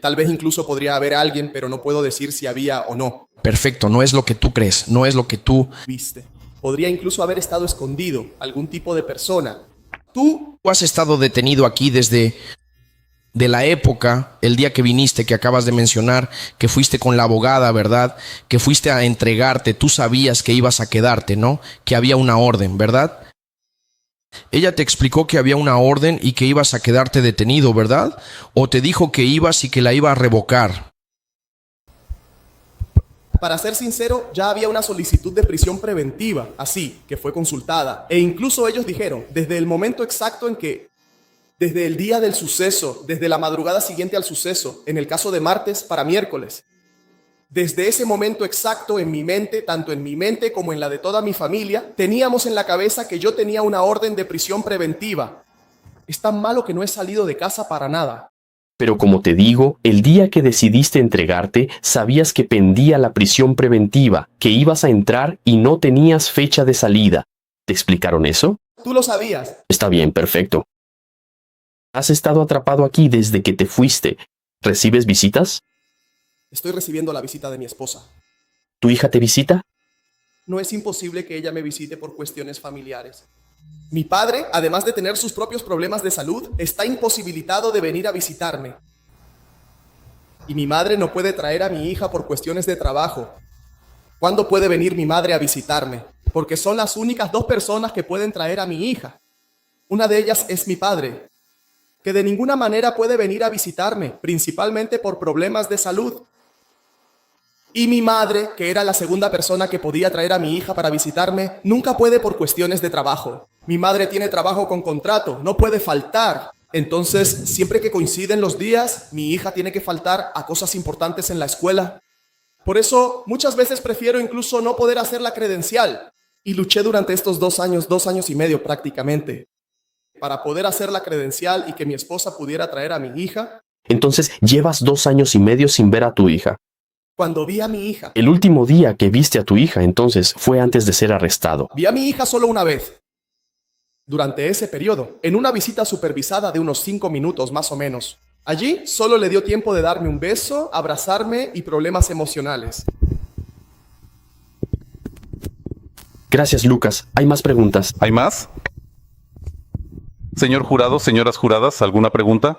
Speaker 3: Tal vez incluso podría haber alguien, pero no puedo decir si había o no.
Speaker 6: Perfecto, no es lo que tú crees, no es lo que tú
Speaker 3: viste. Podría incluso haber estado escondido, algún tipo de persona. Tú
Speaker 6: has estado detenido aquí desde de la época, el día que viniste, que acabas de mencionar, que fuiste con la abogada, ¿verdad? Que fuiste a entregarte, tú sabías que ibas a quedarte, ¿no? Que había una orden, ¿verdad? Ella te explicó que había una orden y que ibas a quedarte detenido, ¿verdad? ¿O te dijo que ibas y que la iba a revocar?
Speaker 3: Para ser sincero, ya había una solicitud de prisión preventiva, así, que fue consultada. E incluso ellos dijeron, desde el momento exacto en que, desde el día del suceso, desde la madrugada siguiente al suceso, en el caso de martes para miércoles, desde ese momento exacto en mi mente, tanto en mi mente como en la de toda mi familia, teníamos en la cabeza que yo tenía una orden de prisión preventiva. Es tan malo que no he salido de casa para nada.
Speaker 1: Pero como te digo, el día que decidiste entregarte, sabías que pendía la prisión preventiva, que ibas a entrar y no tenías fecha de salida. ¿Te explicaron eso?
Speaker 3: Tú lo sabías.
Speaker 1: Está bien, perfecto. Has estado atrapado aquí desde que te fuiste. ¿Recibes visitas?
Speaker 3: Estoy recibiendo la visita de mi esposa.
Speaker 1: ¿Tu hija te visita?
Speaker 3: No es imposible que ella me visite por cuestiones familiares. Mi padre, además de tener sus propios problemas de salud, está imposibilitado de venir a visitarme. Y mi madre no puede traer a mi hija por cuestiones de trabajo. ¿Cuándo puede venir mi madre a visitarme? Porque son las únicas dos personas que pueden traer a mi hija. Una de ellas es mi padre, que de ninguna manera puede venir a visitarme, principalmente por problemas de salud. Y mi madre, que era la segunda persona que podía traer a mi hija para visitarme, nunca puede por cuestiones de trabajo. Mi madre tiene trabajo con contrato, no puede faltar. Entonces, siempre que coinciden los días, mi hija tiene que faltar a cosas importantes en la escuela. Por eso, muchas veces prefiero incluso no poder hacer la credencial. Y luché durante estos 2 años y medio prácticamente, para poder hacer la credencial y que mi esposa pudiera traer a mi hija.
Speaker 1: Entonces, llevas 2 años y medio sin ver a tu hija.
Speaker 3: Cuando vi a mi hija,
Speaker 1: El último día que viste a tu hija, entonces, fue antes de ser arrestado.
Speaker 3: vi a mi hija solo una vez. Durante ese periodo, en una visita supervisada de unos 5 minutos más o menos. Allí solo le dio tiempo de darme un beso, abrazarme y problemas emocionales.
Speaker 1: Gracias, Lucas. ¿Hay más preguntas?
Speaker 2: ¿Hay más? Señor jurado, señoras juradas, ¿alguna pregunta?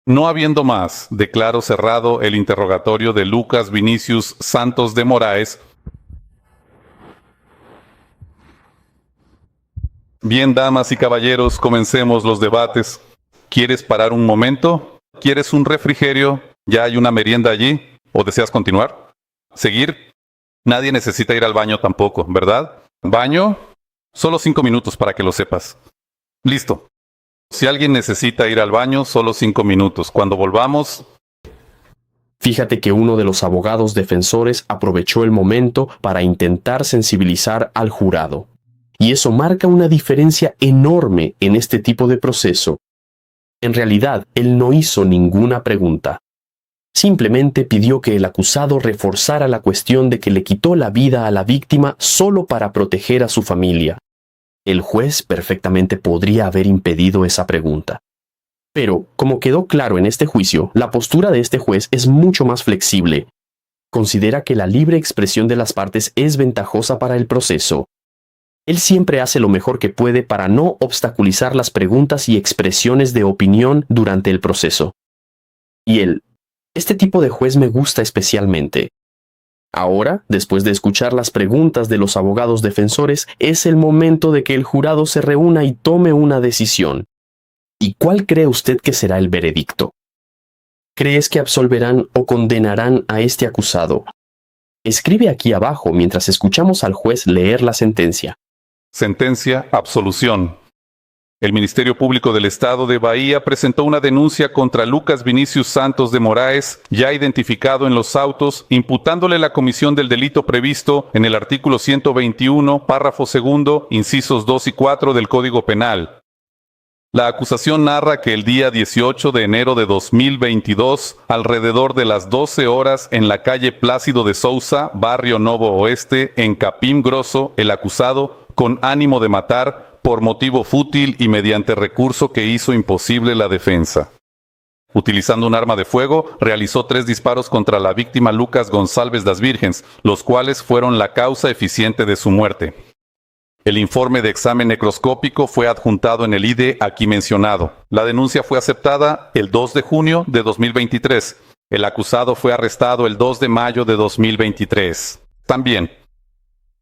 Speaker 2: No habiendo más, declaro cerrado el interrogatorio de Lucas Vinicius Santos de Moraes. Bien, damas y caballeros, comencemos los debates. ¿Quieres parar un momento? ¿Quieres un refrigerio? ¿Ya hay una merienda allí? ¿O deseas continuar? ¿Seguir? Nadie necesita ir al baño tampoco, ¿verdad? ¿Baño? Solo 5 minutos para que lo sepas. Listo. Si alguien necesita ir al baño, solo 5 minutos. Cuando volvamos...
Speaker 1: Fíjate que uno de los abogados defensores aprovechó el momento para intentar sensibilizar al jurado. Y eso marca una diferencia enorme en este tipo de proceso. En realidad, él no hizo ninguna pregunta. Simplemente pidió que el acusado reforzara la cuestión de que le quitó la vida a la víctima solo para proteger a su familia. El juez perfectamente podría haber impedido esa pregunta. Pero, como quedó claro en este juicio, la postura de este juez es mucho más flexible. Considera que la libre expresión de las partes es ventajosa para el proceso. Él siempre hace lo mejor que puede para no obstaculizar las preguntas y expresiones de opinión durante el proceso. Y este tipo de juez me gusta especialmente. Ahora, después de escuchar las preguntas de los abogados defensores, es el momento de que el jurado se reúna y tome una decisión. ¿Y cuál cree usted que será el veredicto? ¿Crees que absolverán o condenarán a este acusado? Escribe aquí abajo mientras escuchamos al juez leer la sentencia.
Speaker 2: Sentencia, absolución. El Ministerio Público del Estado de Bahía presentó una denuncia contra Lucas Vinicius Santos de Moraes, ya identificado en los autos, imputándole la comisión del delito previsto en el artículo 121, párrafo segundo, incisos 2 y 4 del Código Penal. La acusación narra que el día 18 de enero de 2022, alrededor de las 12 horas en la calle Plácido de Sousa, barrio Novo Oeste, en Capim Grosso, el acusado, con ánimo de matar, por motivo fútil y mediante recurso que hizo imposible la defensa. Utilizando un arma de fuego, realizó 3 disparos contra la víctima Lucas González das Virgens, los cuales fueron la causa eficiente de su muerte. El informe de examen necroscópico fue adjuntado en el ID aquí mencionado. La denuncia fue aceptada el 2 de junio de 2023. El acusado fue arrestado el 2 de mayo de 2023. También,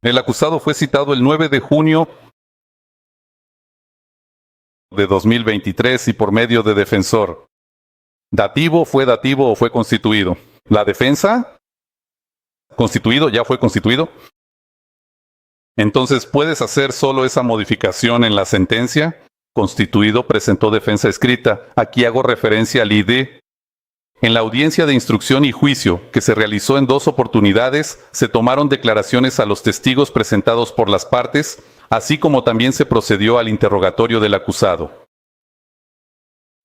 Speaker 2: el acusado fue citado el 9 de junio de 2023 y por medio de defensor. ¿Dativo, fue dativo o fue constituido? ¿La defensa? ¿Constituido? ¿Ya fue constituido? Entonces, ¿puedes hacer solo esa modificación en la sentencia? Constituido presentó defensa escrita. Aquí hago referencia al ID. En la audiencia de instrucción y juicio, que se realizó en 2 oportunidades, se tomaron declaraciones a los testigos presentados por las partes, así como también se procedió al interrogatorio del acusado.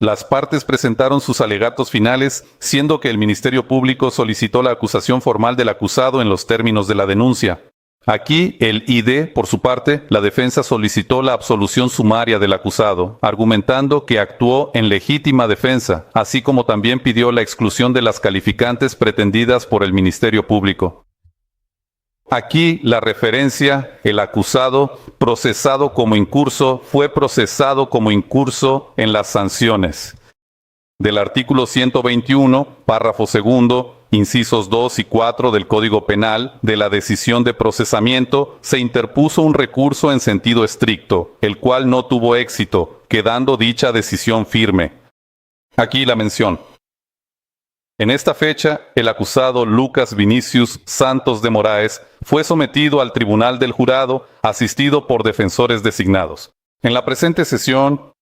Speaker 2: Las partes presentaron sus alegatos finales, siendo que el Ministerio Público solicitó la acusación formal del acusado en los términos de la denuncia. Aquí, el ID, por su parte, la defensa solicitó la absolución sumaria del acusado, argumentando que actuó en legítima defensa, así como también pidió la exclusión de las calificantes pretendidas por el Ministerio Público. Aquí la referencia, el acusado, procesado como incurso, fue procesado como incurso en las sanciones. Del artículo 121, párrafo segundo, incisos 2 y 4 del Código Penal, de la decisión de procesamiento, se interpuso un recurso en sentido estricto, el cual no tuvo éxito, quedando dicha decisión firme. Aquí la mención. En esta fecha, el acusado Lucas Vinicius Santos de Moraes fue sometido al tribunal del jurado, asistido por defensores designados. En la presente sesión,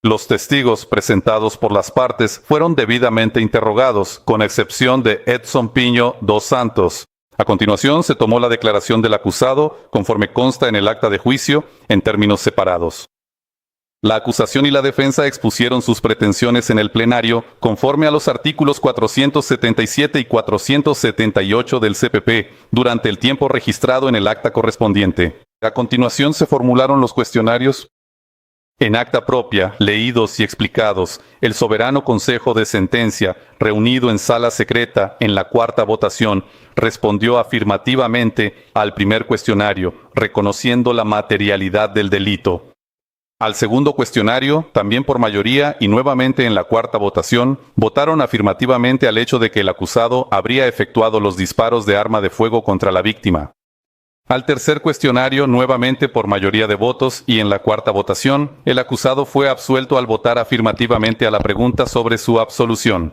Speaker 2: los testigos presentados por las partes fueron debidamente interrogados, con excepción de Edson Piño dos Santos. A continuación, se tomó la declaración del acusado, conforme consta en el acta de juicio, en términos separados. La acusación y la defensa expusieron sus pretensiones en el plenario, conforme a los artículos 477 y 478 del CPP, durante el tiempo registrado en el acta correspondiente. A continuación, se formularon los cuestionarios. En acta propia, leídos y explicados, el soberano Consejo de Sentencia, reunido en sala secreta en la 4ª votación, respondió afirmativamente al primer cuestionario, reconociendo la materialidad del delito. Al segundo cuestionario, también por mayoría y nuevamente en la 4ª votación, votaron afirmativamente al hecho de que el acusado habría efectuado los disparos de arma de fuego contra la víctima. Al tercer cuestionario, nuevamente por mayoría de votos y en la 4ª votación, el acusado fue absuelto al votar afirmativamente a la pregunta sobre su absolución.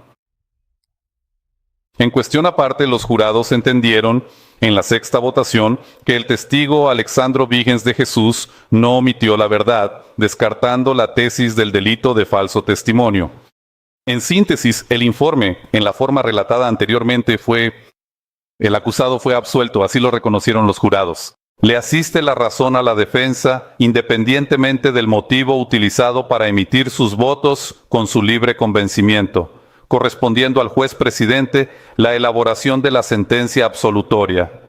Speaker 2: En cuestión aparte, los jurados entendieron, en la 6ª votación, que el testigo Alexandro Vígens de Jesús no omitió la verdad, descartando la tesis del delito de falso testimonio. En síntesis, el informe, en la forma relatada anteriormente, fue: el acusado fue absuelto, así lo reconocieron los jurados. Le asiste la razón a la defensa, independientemente del motivo utilizado para emitir sus votos con su libre convencimiento, correspondiendo al juez presidente la elaboración de la sentencia absolutoria.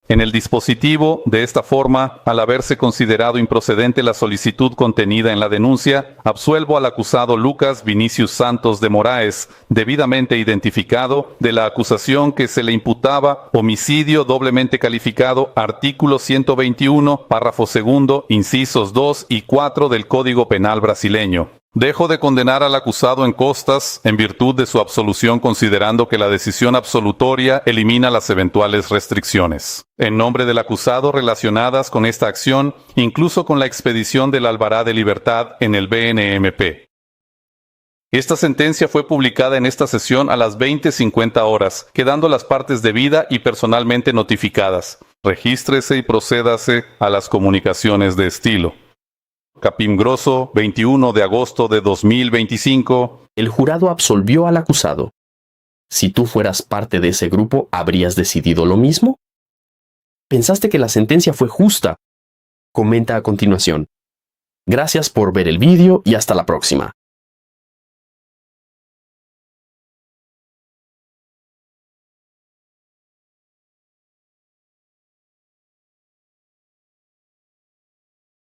Speaker 2: En el dispositivo, de esta forma, al haberse considerado improcedente la solicitud contenida en la denuncia, absuelvo al acusado Lucas Vinicius Santos de Moraes, debidamente identificado, de la acusación que se le imputaba homicidio doblemente calificado, artículo 121, párrafo segundo, incisos 2 y 4 del Código Penal brasileño. Dejo de condenar al acusado en costas en virtud de su absolución, considerando que la decisión absolutoria elimina las eventuales restricciones. En nombre del acusado relacionadas con esta acción, incluso con la expedición del albará de libertad en el BNMP. Esta sentencia fue publicada en esta sesión a las 20:50 horas, quedando las partes debida y personalmente notificadas. Regístrese y procédase a las comunicaciones de estilo. Capim Grosso, 21 de agosto de 2025.
Speaker 1: El jurado absolvió al acusado. Si tú fueras parte de ese grupo, ¿habrías decidido lo mismo? ¿Pensaste que la sentencia fue justa? Comenta a continuación. Gracias por ver el vídeo y hasta la próxima.